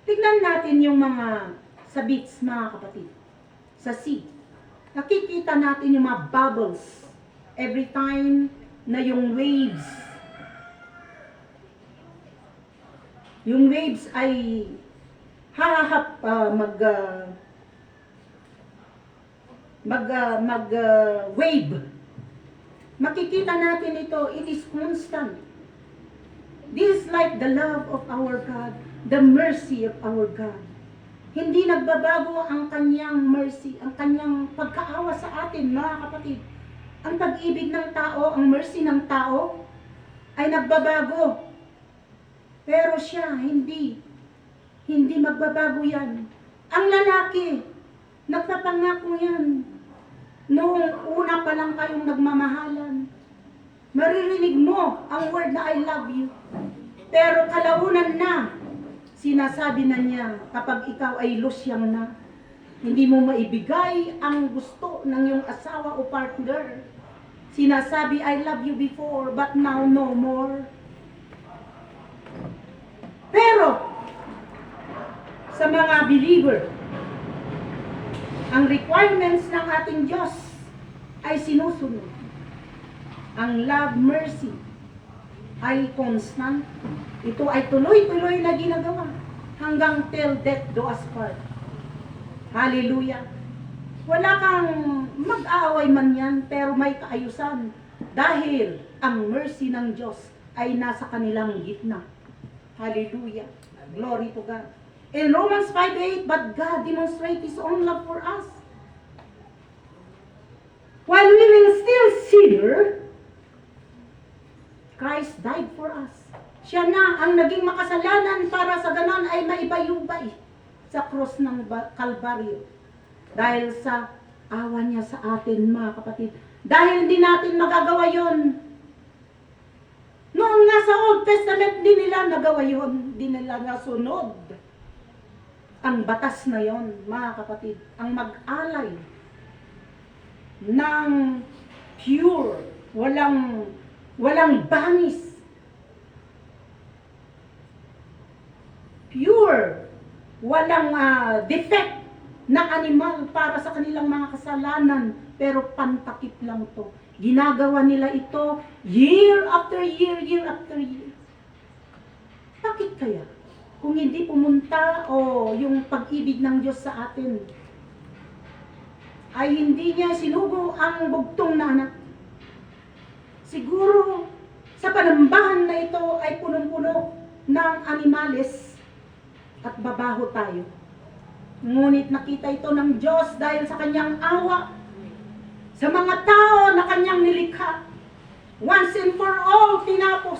Tignan natin yung mga sabits, mga kapatid. Sa sea. Nakikita natin yung mga bubbles every time na yung waves ay wave. Makikita natin ito, it is constant. This is like the love of our God, the mercy of our God. Hindi nagbabago ang kanyang mercy, ang kanyang pagkaawa sa atin, mga kapatid. Ang pag-ibig ng tao, ang mercy ng tao, ay nagbabago. Pero siya, hindi. Hindi magbabago yan. Ang lalaki, nagpapangako yan. Noong una pa lang kayong nagmamahalan, maririnig mo ang word na I love you. Pero kalaunan na, sinasabi na niya, kapag ikaw ay losyang na, hindi mo maibigay ang gusto ng iyong asawa o partner. Sinasabi, I love you before, but now no more. Pero, sa mga believer, ang requirements ng ating Diyos ay sinusunod. Ang love, mercy ay constant. Ito ay tuloy-tuloy na ginagawa hanggang till death do us part. Hallelujah. Wala kang mag-aaway man yan, pero may kaayusan. Dahil ang mercy ng Diyos ay nasa kanilang gitna. Hallelujah. Glory to God. In Romans 5:8, but God demonstrates His own love for us. While we were still sinner, Christ died for us. Siya na ang naging makasalanan para sa ganon ay maibayubay sa krus ng Kalbaryo. Dahil sa awa niya sa atin, mga kapatid. Dahil hindi natin magagawa yon. Noong nasa Old Testament, di nila nagawa yon. Di nila nasunod ang batas na yon, mga kapatid. Ang mag-alay ng pure, walang banis. Pure, walang defect na animal para sa kanilang mga kasalanan, pero pantakip lang to. Ginagawa nila ito year after year, year after year. Bakit kaya? Kung hindi pumunta o yung pag-ibig ng Diyos sa atin, ay hindi niya sinugo ang bugtong na anak. Siguro, sa panambahan na ito ay punong-puno ng animales at babaho tayo. Ngunit nakita ito ng Diyos dahil sa kanyang awa sa mga tao na kanyang nilikha. Once and for all, tinapos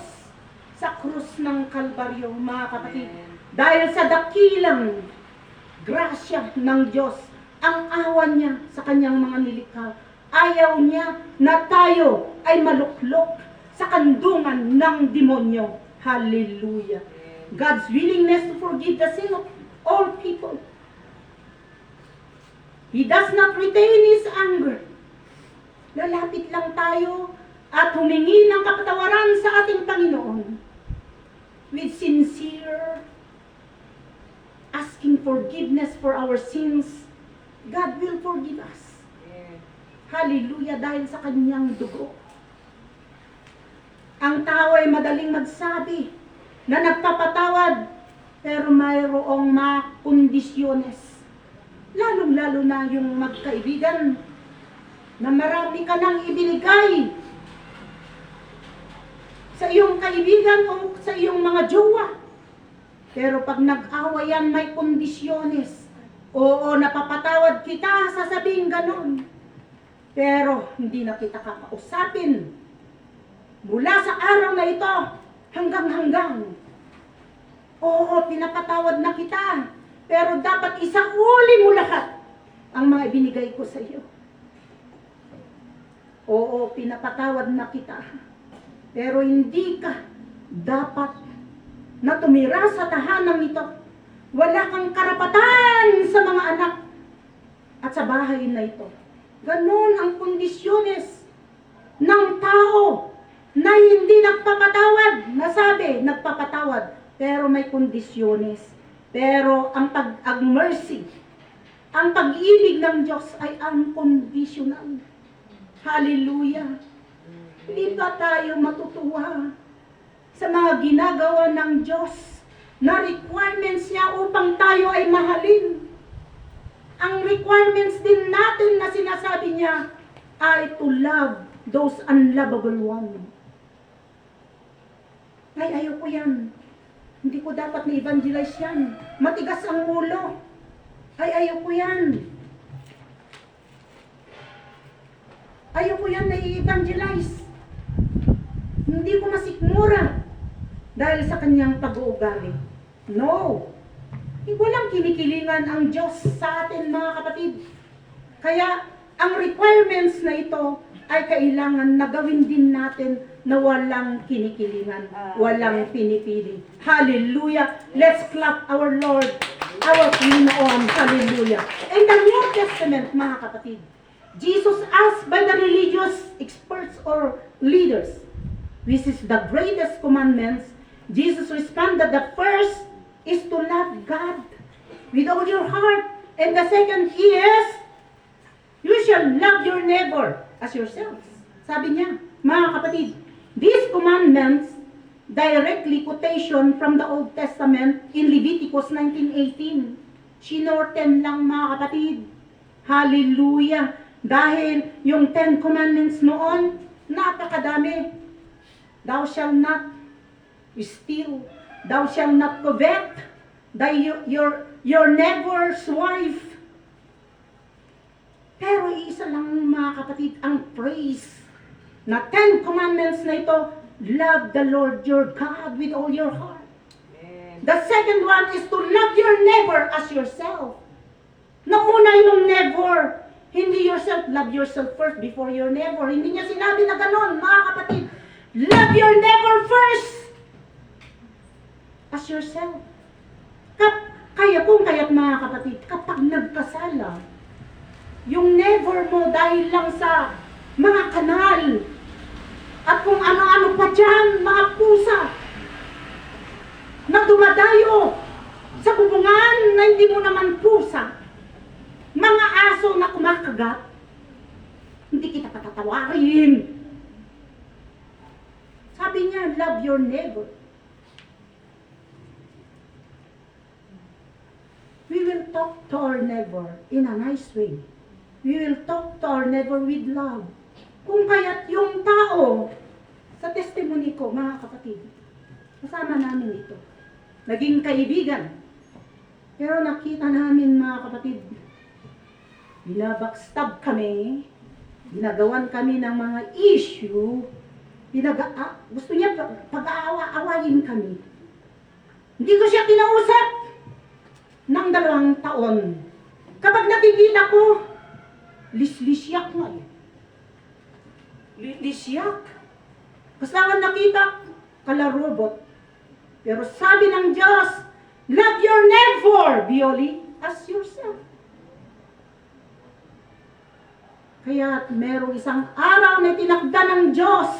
sa krus ng Kalbaryo, mga kapatid. Dahil sa dakilang grasya ng Diyos, ang awa niya sa kanyang mga nilikha. Ayaw niya na tayo ay maluklok sa kandungan ng demonyo. Hallelujah. God's willingness to forgive the sin of all people. He does not retain His anger. Lalapit lang tayo at humingi ng kapatawaran sa ating Panginoon with sincere asking forgiveness for our sins. God will forgive us. Hallelujah, dahil sa kanyang dugo. Ang tao ay madaling magsabi na nagpapatawad, pero mayroong mga kondisyones. Lalong-lalo na yung magkaibigan na marami ka nang ibinigay sa iyong kaibigan o sa iyong mga jowa. Pero pag nag-awayan, may kondisyones. Oo, napapatawad kita, sasabihin ganon. Pero hindi na kita kakausapin. Mula sa araw na ito, hanggang. Oo, pinapatawad na kita. Pero dapat isauli mo lahat ang mga ibinigay ko sa iyo. Oo, pinapatawad na kita. Pero hindi ka dapat na tumira sa tahanang ito. Wala kang karapatan sa mga anak at sa bahay na ito. Ganon ang kondisyones ng tao na hindi nagpapatawad. Nasabi, nagpapatawad, pero may kondisyones. Pero ang mercy, ang pag-ibig ng Diyos ay unconditional. Hallelujah. Hindi ba tayo matutuwa sa mga ginagawa ng Diyos na requirements niya upang tayo ay mahalin? Ang requirements din natin na sinasabi niya ay to love those unlovable ones. Ay, ayoko yan. Hindi ko dapat na-evangelize yan. Matigas ang ulo. Ay, ayoko yan. Ayoko yan na-evangelize. Hindi ko masikmura dahil sa kanyang pag-uugali. No. Walang kinikilingan ang Diyos sa atin, mga kapatid. Kaya, ang requirements na ito ay kailangan na gawin din natin na walang kinikilingan, walang pinipili. Hallelujah! Let's clap our Lord, our Pinoon. Hallelujah! In the New Testament, mga kapatid, Jesus asked by the religious experts or leaders, which is the greatest commandments, Jesus responded, the first is to love God with all your heart, and the second is, you shall love your neighbor as yourselves. Sabi niya, mga kapatid, these commandments, directly quotation from the Old Testament in Leviticus 19:18. Sinorten lang, mga kapatid. Hallelujah! Dahil yung 10 commandments noon, napakadami. Thou shalt not steal. Thou shalt not covet your neighbor's wife. Pero isa lang, mga kapatid, ang praise na 10 commandments na ito, love the Lord your God with all your heart. The second one is to love your neighbor as yourself. Nauna yung neighbor, hindi yourself, love yourself first before your neighbor. Hindi niya sinabi na ganon, mga kapatid. Love your neighbor first as yourself. Kaya mga kapatid, kapag nagkasala, yung neighbor mo dahil lang sa mga kanal at kung ano-ano pa dyan, mga pusa na dumadayo sa bubungan na hindi mo naman pusa, mga aso na kumakagat, hindi kita patatawarin. Sabi niya, love your neighbor. We will talk to our neighbor in a nice way. We will talk to our neighbor with love. Kung kaya't yung tao, sa testimony ko, mga kapatid, kasama namin ito. Naging kaibigan. Pero nakita namin, mga kapatid, binabackstab kami, ginagawan kami ng mga issue, gusto niya pag-aawa-awayin kami. Hindi ko siya kinausap ng 2 taon. Kapag nakikita ko, lisyak nga eh. Lisyak. Kasawan nakita, kala-robot. Pero sabi ng Diyos, love your neighbor, Bioli, as yourself. Kaya merong isang araw na tinakda ng Diyos,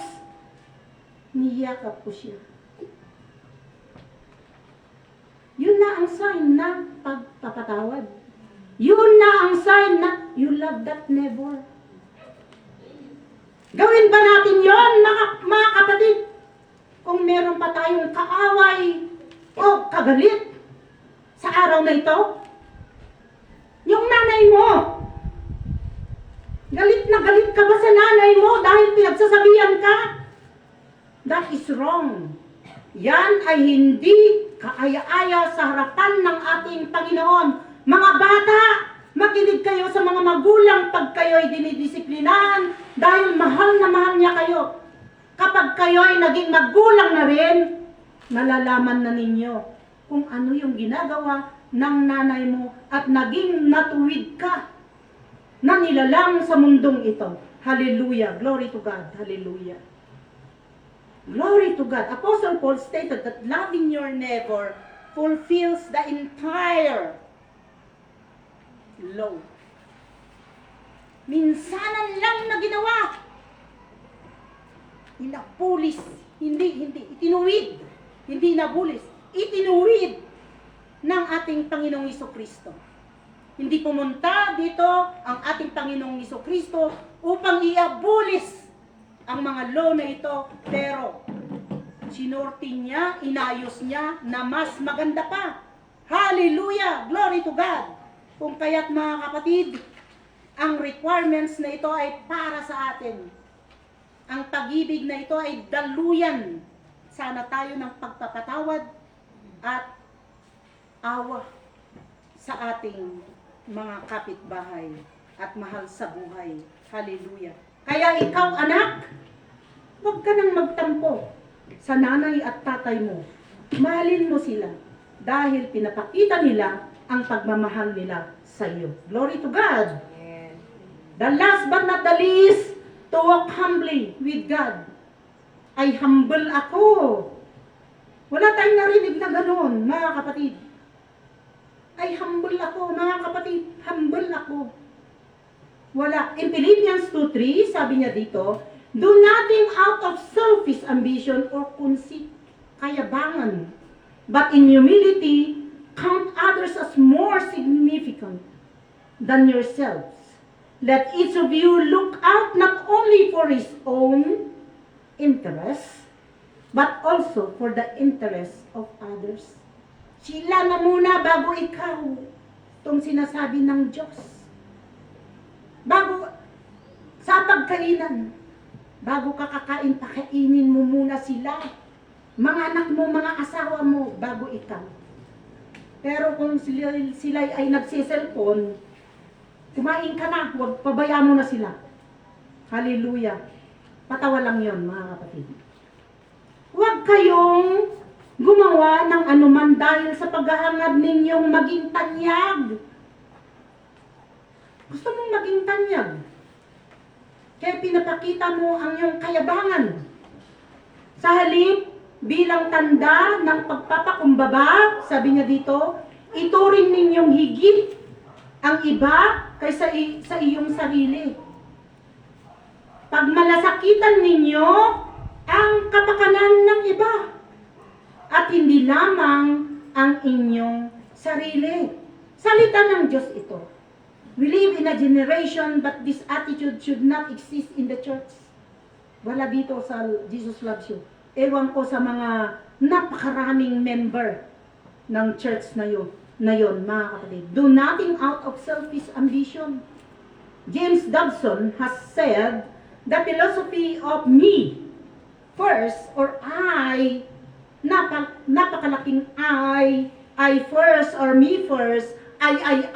niyakap ko siya. Yun na ang sign na pagpapatawad. Yun na ang sign na you love that neighbor. Gawin ba natin yon, mga kapatid? Kung meron pa tayong kaaway o kagalit sa araw na ito, yung nanay mo, galit na galit ka ba sa nanay mo dahil pinagsasabihan ka? That is wrong. Yan ay hindi kaaya-aya sa harapan ng ating Panginoon. Mga bata, makinig kayo sa mga magulang pag kayo'y dinidisiplinahan dahil mahal na mahal niya kayo. Kapag kayo'y naging magulang na rin, nalalaman na ninyo kung ano yung ginagawa ng nanay mo at naging natuwid ka na nilalang sa mundong ito. Hallelujah. Glory to God. Hallelujah. Glory to God. Apostle Paul stated that loving your neighbor fulfills the entire law. Minsanan lang na ginawa. Inapulis. Hindi. Itinuwid. Hindi nabulis. Itinuwid ng ating Panginoong Jesucristo. Hindi pumunta dito ang ating Panginoong Jesucristo upang iabulis ang mga law na ito, pero sinorti niya, inayos niya na mas maganda pa. Hallelujah! Glory to God! Kung kaya't mga kapatid, ang requirements na ito ay para sa atin. Ang pag-ibig na ito ay daluyan sana tayo ng pagpapatawad at awa sa ating mga kapitbahay at mahal sa buhay. Hallelujah. Kaya ikaw, anak, huwag ka nang magtampo sa nanay at tatay mo. Mahalin mo sila dahil pinapakita nila ang pagmamahal nila sa iyo. Glory to God. The last but not the least, to walk humbly with God. Ay humble ako. Wala tayong narinig na gano'n, mga kapatid. Ay humble ako, mga kapatid. Humble ako. Wala. In Philippians 2:3, sabi niya dito, do nothing out of selfish ambition or conceit, kayabangan, but in humility, count others as more significant than yourselves. Let each of you look out not only for his own interests, but also for the interests of others. Sila na muna bago ikaw, itong sinasabi ng Diyos. Bago, sa pagkainan, bago ka kakain, pakainin mo muna sila. Mga anak mo, mga asawa mo, bago ikaw. Pero kung sila ay nagsiselfon, kumain ka na, huwag pabayaan mo na sila. Hallelujah. Patawa lang yon, mga kapatid. Huwag kayong gumawa ng anuman dahil sa paghahangad ninyong maging tanyag. Gusto mong maging tanyag. Kaya pinapakita mo ang iyong kayabangan. Sa halip, bilang tanda ng pagpapakumbaba, sabi niya dito, ituring ninyong higit ang iba kaysa sa iyong sarili. Pagmalasakitan ninyo ang kapakanan ng iba at hindi lamang ang inyong sarili. Salita ng Diyos ito. We live in a generation but this attitude should not exist in the church. Wala dito sa Jesus Loves You. Ewan ko sa mga napakaraming member ng church na yun, mga kapatid. Do nothing out of selfish ambition. James Dobson has said, the philosophy of me first, or I, napakalaking I first, or me first, I,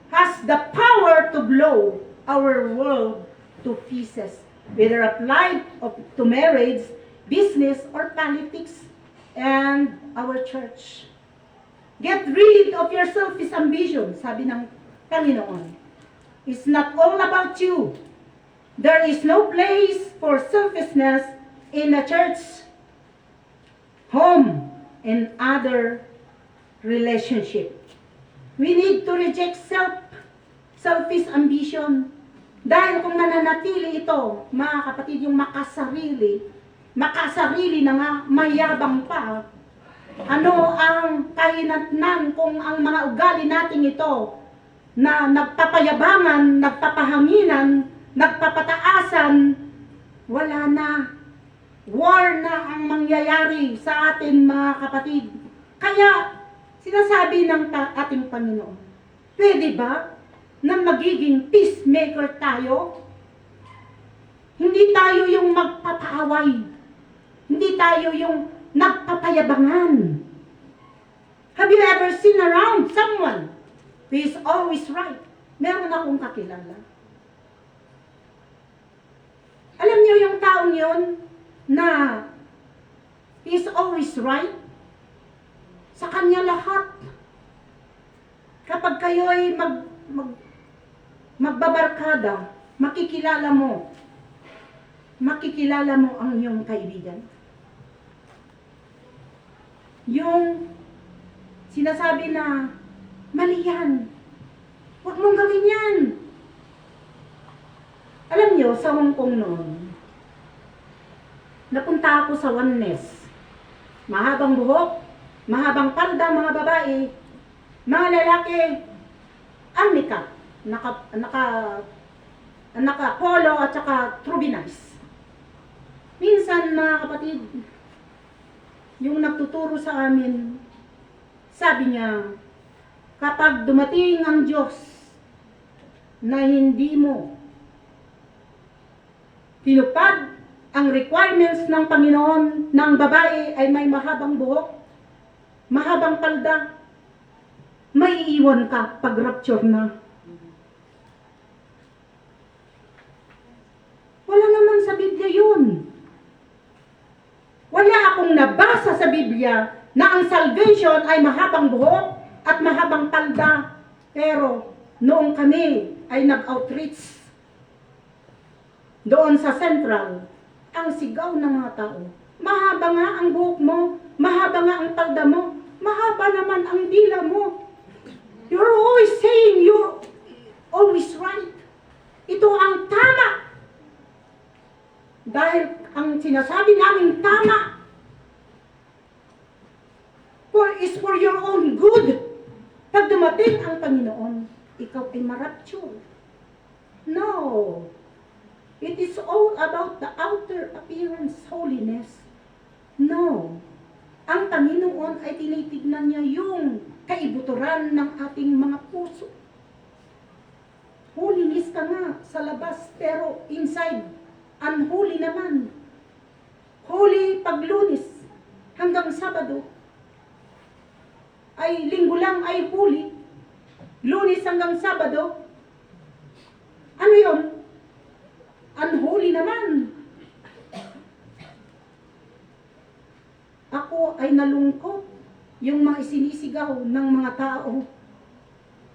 has the power to blow our world to pieces, whether applied to marriage, business, or politics, and our church. Get rid of your selfish ambition, sabi ng Panginoon. It's not all about you. There is no place for selfishness in a church, home, and other relationship. We need to reject selfish ambition. Dahil kung mananatili ito, mga kapatid, yung makasarili na nga, mayabang pa. Ano ang kahinatnan kung ang mga ugali natin ito na nagpapayabangan, nagpapahanginan, nagpapataasan, wala na. War na ang mangyayari sa atin, mga kapatid. Kaya, sinasabi ng ating Panginoon, pwede ba na magiging peacemaker tayo? Hindi tayo yung magpapaaway. Hindi tayo yung nagpapayabangan. Have you ever seen around someone who is always right? Meron akong kakilala. Alam niyo yung taong yun na he is always right? Sa kanya lahat. Kapag kayo ay magbabarkada, makikilala mo ang iyong kaibigan. Yung sinasabi na, mali yan. Huwag mong gawin yan. Alam niyo, sa Hong Kong noon, napunta ako sa Oneness. Mahabang buhok, mahabang palda, mga babae, mga lalaki, arnika, naka-polo at saka trubinais. Minsan, mga kapatid, yung nagtuturo sa amin, sabi niya, kapag dumating ang Diyos na hindi mo tinupad ang requirements ng Panginoon ng babae ay may mahabang buhok, mahabang palda, may iiwan ka pag rapture na. Wala naman sa Biblia yun. Wala akong nabasa sa Biblia na ang salvation ay mahabang buhok at mahabang palda. Pero noong kami ay nag-outreach doon sa Central, ang sigaw ng mga tao, mahaba nga ang buhok mo, mahaba nga ang palda mo, mahaba naman ang dila mo. You're always saying you're always right. Ito ang tama. Dahil ang sinasabi namin tama is for your own good. Pag dumating ang Panginoon, ikaw ay marapture. No. It is all about the outer appearance, holiness. No. Ang Panginoon ay tinitignan niya yung kaibuturan ng ating mga puso. Holiness ka nga sa labas, pero inside, unholy naman. Holy pag Lunes hanggang Sabado. Ay linggo lang ay holy. Lunes hanggang Sabado. Ano yun? Unholy naman. Ako ay nalungkot yung mga isinisigaw ng mga tao.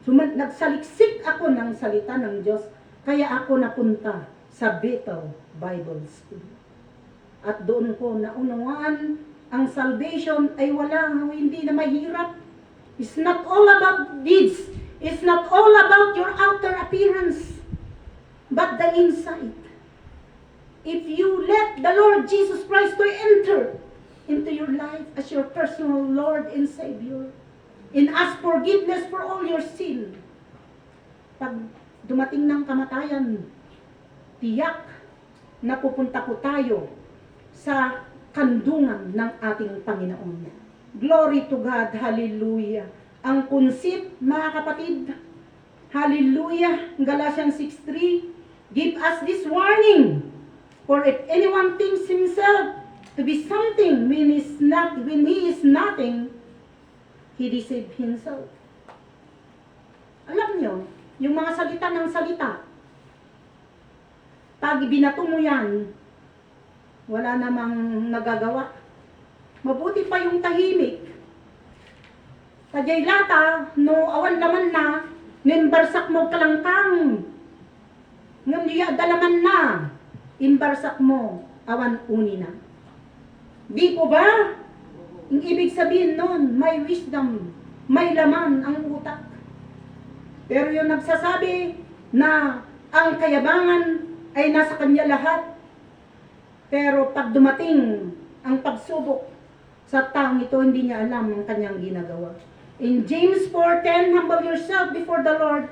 Nagsaliksik ako ng salita ng Diyos, kaya ako napunta sa Bethel Bible School. At doon ko naunawaan ang salvation ay hindi na mahirap. It's not all about deeds. It's not all about your outer appearance, but the inside. If you let the Lord Jesus Christ to enter into your life as your personal Lord and Savior, and ask forgiveness for all your sin, pag dumating ng kamatayan, tiyak na pupunta po tayo sa kandungan ng ating Panginoon. Glory to God, hallelujah. Ang konsip, mga kapatid, hallelujah, Galatians 6:3, give us this warning, for if anyone thinks himself to be something when he is nothing, he deceived himself. Alam niyo, yung mga salita ng salita, pag binato mo yan, wala namang nagagawa. Mabuti pa yung tahimik. Kajay lata, no awan laman na, nimbarsak mo kalangkang. Ngam diya dalaman na, imbarsak mo, awan uni na. Di po ba? Ang ibig sabihin nun, may wisdom, may laman ang utak. Pero yung nagsasabi na ang kayabangan ay nasa kanya lahat. Pero pag dumating ang pagsubok sa taong ito, hindi niya alam ang kanyang ginagawa. In James 4:10, humble yourself before the Lord,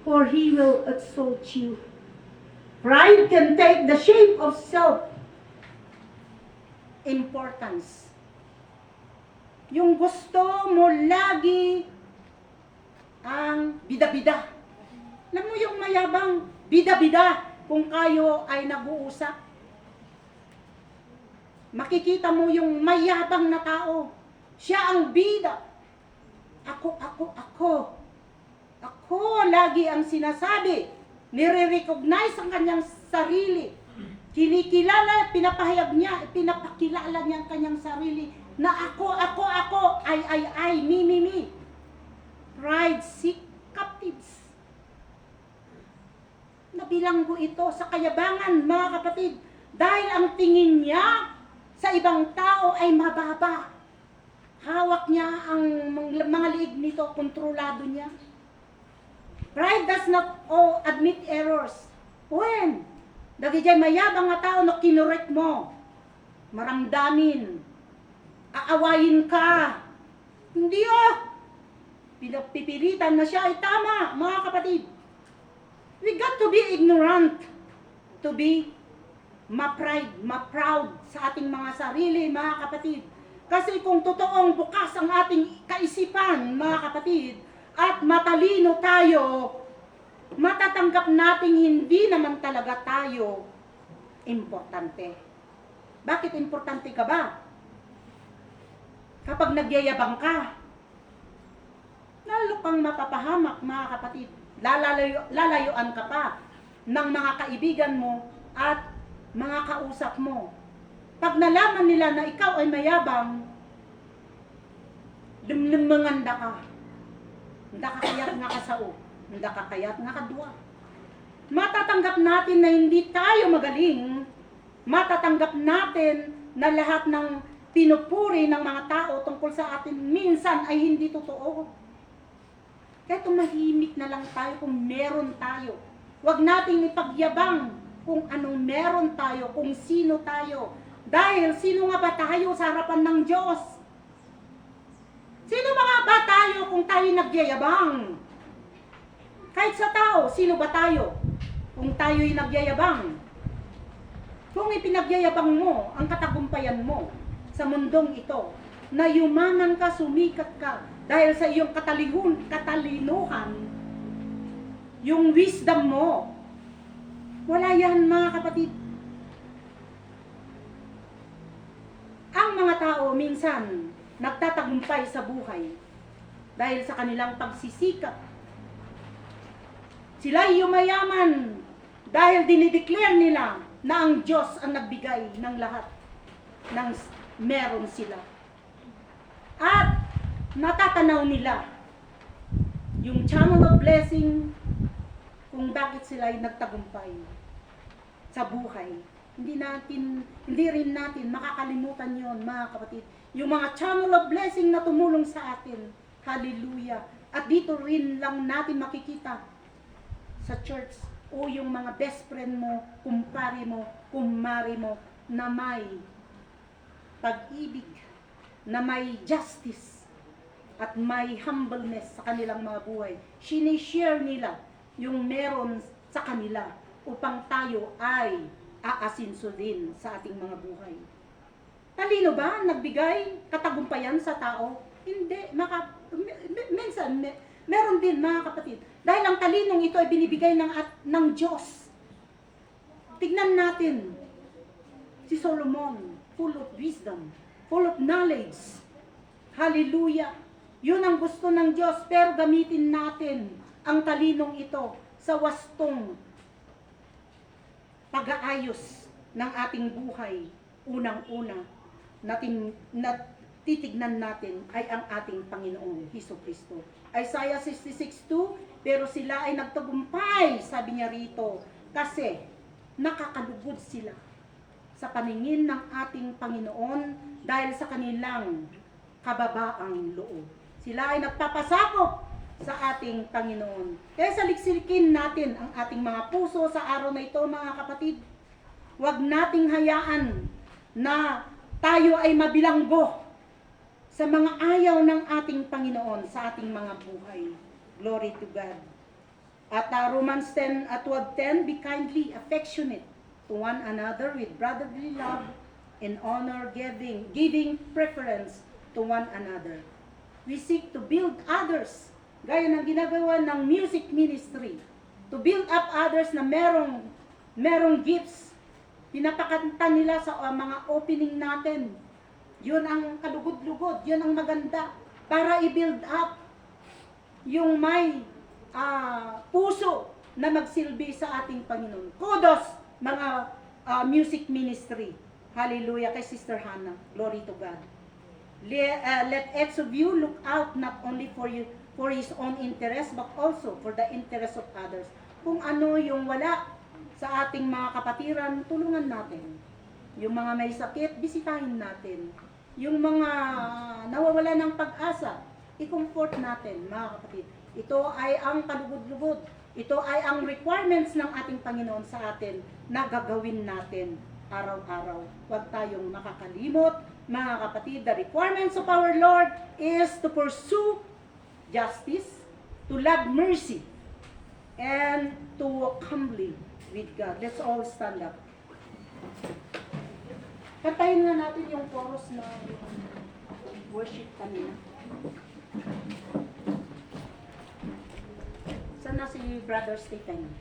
for He will exalt you. Pride can take the shape of self-importance. Yung gusto mo lagi ang bida-bida. Alam mo yung mayabang bida-bida kung kayo ay nag-uusap. Makikita mo yung mayabang na tao. Siya ang bida. Ako. Ako lagi ang sinasabi. Nire-recognize ang kanyang sarili. Kinikilala, pinapahayag niya, pinapakilala niya ang kanyang sarili na ako, I, me. Pride seek captives. Nabilanggo ito sa kayabangan, mga kapatid, dahil ang tingin niya sa ibang tao ay mababa. Hawak niya ang mga liig nito, kontrolado niya. Pride does not admit errors. When? Dagijay mayabang nga tao na kinurek mo, maramdamin, aawayin ka. Hindi pinagpipilitan na siya ay tama, mga kapatid. We got to be ignorant, to be ma-proud sa ating mga sarili, mga kapatid. Kasi kung totoong bukas ang ating kaisipan, mga kapatid, at matalino tayo, matatanggap nating hindi naman talaga tayo importante. Bakit importante ka ba? Kapag nagyayabang ka, lalo kang mapapahamak, mga kapatid. Lalayuan ka pa ng mga kaibigan mo at mga kausap mo. Pag nalaman nila na ikaw ay mayabang, lumanganda ka. Hindi ka kayat nga kasao. Hindi ka kayat nga kadwa. Matatanggap natin na hindi tayo magaling. Matatanggap natin na lahat ng pinupuri ng mga tao tungkol sa atin minsan ay hindi totoo. Kaya tumahimik na lang tayo kung meron tayo. Huwag nating ipagyabang kung anong meron tayo, kung sino tayo. Dahil sino nga ba tayo sa harapan ng Diyos? Sino mga ba tayo kung tayo nagyayabang? Kahit sa tao, sino ba tayo kung tayo'y nagyayabang? Kung ipinagyayabang mo ang katagumpayan mo sa mundong ito, na yumaman ka, sumikat ka, dahil sa iyong katalinuhan, yung wisdom mo, wala yan, mga kapatid. Ang mga tao minsan nagtatagumpay sa buhay dahil sa kanilang pagsisikap. Sila'y yumayaman dahil dinideclare nila na ang Diyos ang nagbigay ng lahat ng meron sila. At natatanaw nila yung channel of blessing kung bakit sila ay nagtagumpay sa buhay. Hindi rin natin makakalimutan yon, mga kapatid. Yung mga channel of blessing na tumulong sa atin. Hallelujah. At dito rin lang natin makikita sa church o yung mga best friend mo, kumpare mo, kumari mo na may pag-ibig, na may justice at may humbleness sa kanilang mga buhay. Sinishare nila yung meron sa kanila upang tayo ay aasinso din sa ating mga buhay. Talino ba nagbigay katagumpayan sa tao? Hindi. Minsan, meron din, mga kapatid. Dahil ang talinong ito ay binibigay ng Diyos. Tignan natin si Solomon, full of wisdom, full of knowledge. Hallelujah. Yun ang gusto ng Diyos, pero gamitin natin ang talinong ito sa wastong pag-aayos ng ating buhay. Unang-una titignan natin ay ang ating Panginoong Hesukristo. Isaiah 66:2, pero sila ay nagtagumpay, sabi niya rito, kasi nakakalugod sila sa paningin ng ating Panginoon dahil sa kanilang kababaang loob. Sila ay nagpapasakop sa ating Panginoon. Kaya saliksikin natin ang ating mga puso sa araw na ito, mga kapatid. Huwag nating hayaan na tayo ay mabilanggo sa mga ayaw ng ating Panginoon sa ating mga buhay. Glory to God. At Romans 10:12, be kindly affectionate to one another with brotherly love and honor, giving preference to one another. We seek to build others, gaya ng ginagawa ng music ministry, to build up others na merong gifts. Pinapakanta nila sa mga opening natin. Yun ang kalugod-lugod, yun ang maganda para i-build up yung may puso na magsilbi sa ating Panginoon. Kudos mga music ministry. Hallelujah kay Sister Hannah. Glory to God. Let each of you look out not only for his own interest but also for the interest of others. Kung ano yung wala sa ating mga kapatiran, tulungan natin. Yung mga may sakit, bisitahin natin. Yung mga nawawala ng pag-asa, i-comfort natin, mga kapatid. Ito ay ang kalugod-lugod. Ito ay ang requirements ng ating Panginoon sa atin na gagawin natin araw-araw. Huwag tayong makakalimot, mga kapatid. The requirements of our Lord is to pursue justice, to love mercy, and to walk humbly with God. Let's all stand up. Kantahin nga natin yung chorus na worship kanina. Saan na si Brother Stephen?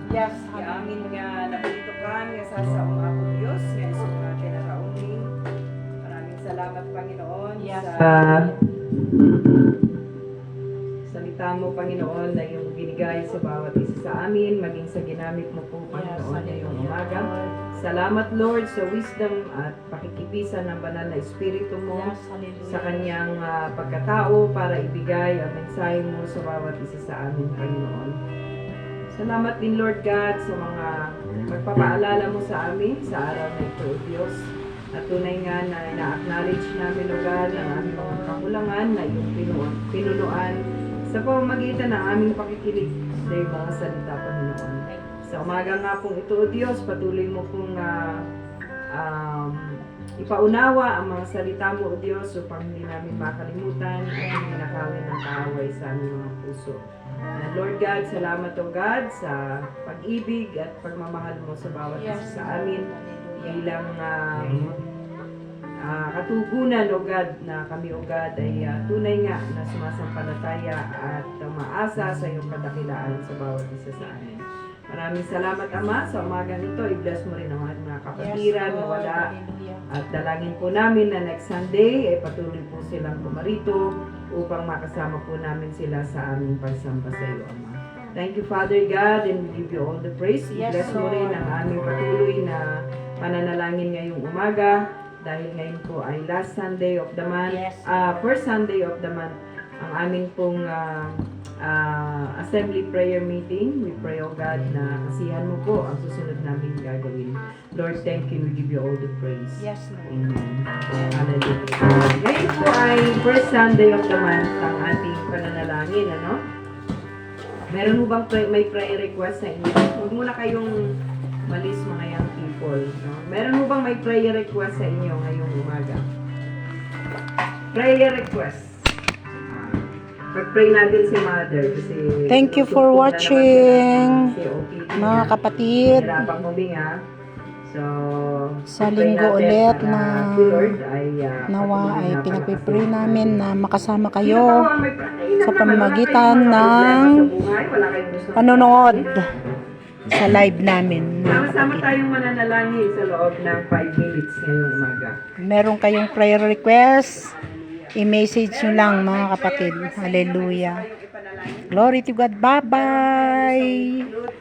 Yes, Amin nga napilito ka nga sa akong Diyos nga iso nga kinakauni. Maraming salamat Panginoon Yes. sa salita mo Panginoon na yung binigay sa bawat isa sa amin, maging sa ginamit mo po Panginoon ngayong umaga. Salamat Lord sa wisdom at pakikipisan ng banal na Espiritu mo sa kanyang pagkatao para ibigay ang mensahe mo sa bawat isa sa amin Panginoon. Salamat din Lord God sa mga pagpapaalala mo sa amin sa araw na ito, O Diyos. At tunay nga na na-acknowledge namin, O God, ang aming mga kakulangan na iyong pinunuan sa pamamagitan ng aming pakikinig sa iyong mga salita, Panginoon. Sa umaga nga pong ito, O Diyos, patuloy mo pong ipaunawa ang mga salita mo, O Diyos, upang hindi namin makalimutan at hindi nakawin ng kaaway sa aming mga puso. And Lord God, salamat O God sa pag-ibig at pagmamahal mo sa bawat isa sa amin bilang katugunan O God na kami O God ay tunay nga na sumasampalataya at umaasa sa iyong kadakilaan sa bawat isa sa amin. Maraming salamat Ama sa umagang ito. I-bless mo rin ang mga kapatiran na wala. At dalangin po namin na next Sunday ay patuloy po silang pumarito upang makasama po namin sila sa aming pagsamba sa iyo, Ama. Thank you, Father God, and we give you all the praise. I-bless mo rin ang aming patuloy na pananalangin ngayong umaga dahil ngayon po ay last Sunday of the month, first Sunday of the month, ang aming pong assembly prayer meeting. We pray, O God, na kasihan mo po ang susunod namin gagawin. Lord, thank you. We give you all the praise. Yes, Lord. Amen. Hallelujah. Ngayon po ay first Sunday of the month ang ating pananalangin, ano? Meron mo bang may prayer request sa inyo? Huwag muna kayong malis mga young people. No? Meron mo bang may prayer request sa inyo ngayong umaga? Prayer request. Pag-pray natin si Mother kasi Thank you for susuko na watching, naman si OPD mga niya. kapatid. Hirapang huminga. So, Sa pray linggo natin ulit para na si Lord ay nawa patuloy ay na pinagpipray palakasin. namin na makasama Sino kayo pa ang may ayun sa naman, wala pamamagitan kayong mga ng problema sa buhay, wala kayong gustong panonood sabihin. sa live namin, mga Sama-sama kapatid. tayong mananalangin sa loob ng 5 minutes ngayong umaga. Meron kayong prayer request, i-message nyo lang mga kapatid. Hallelujah. Glory to God. Bye-bye. Lord,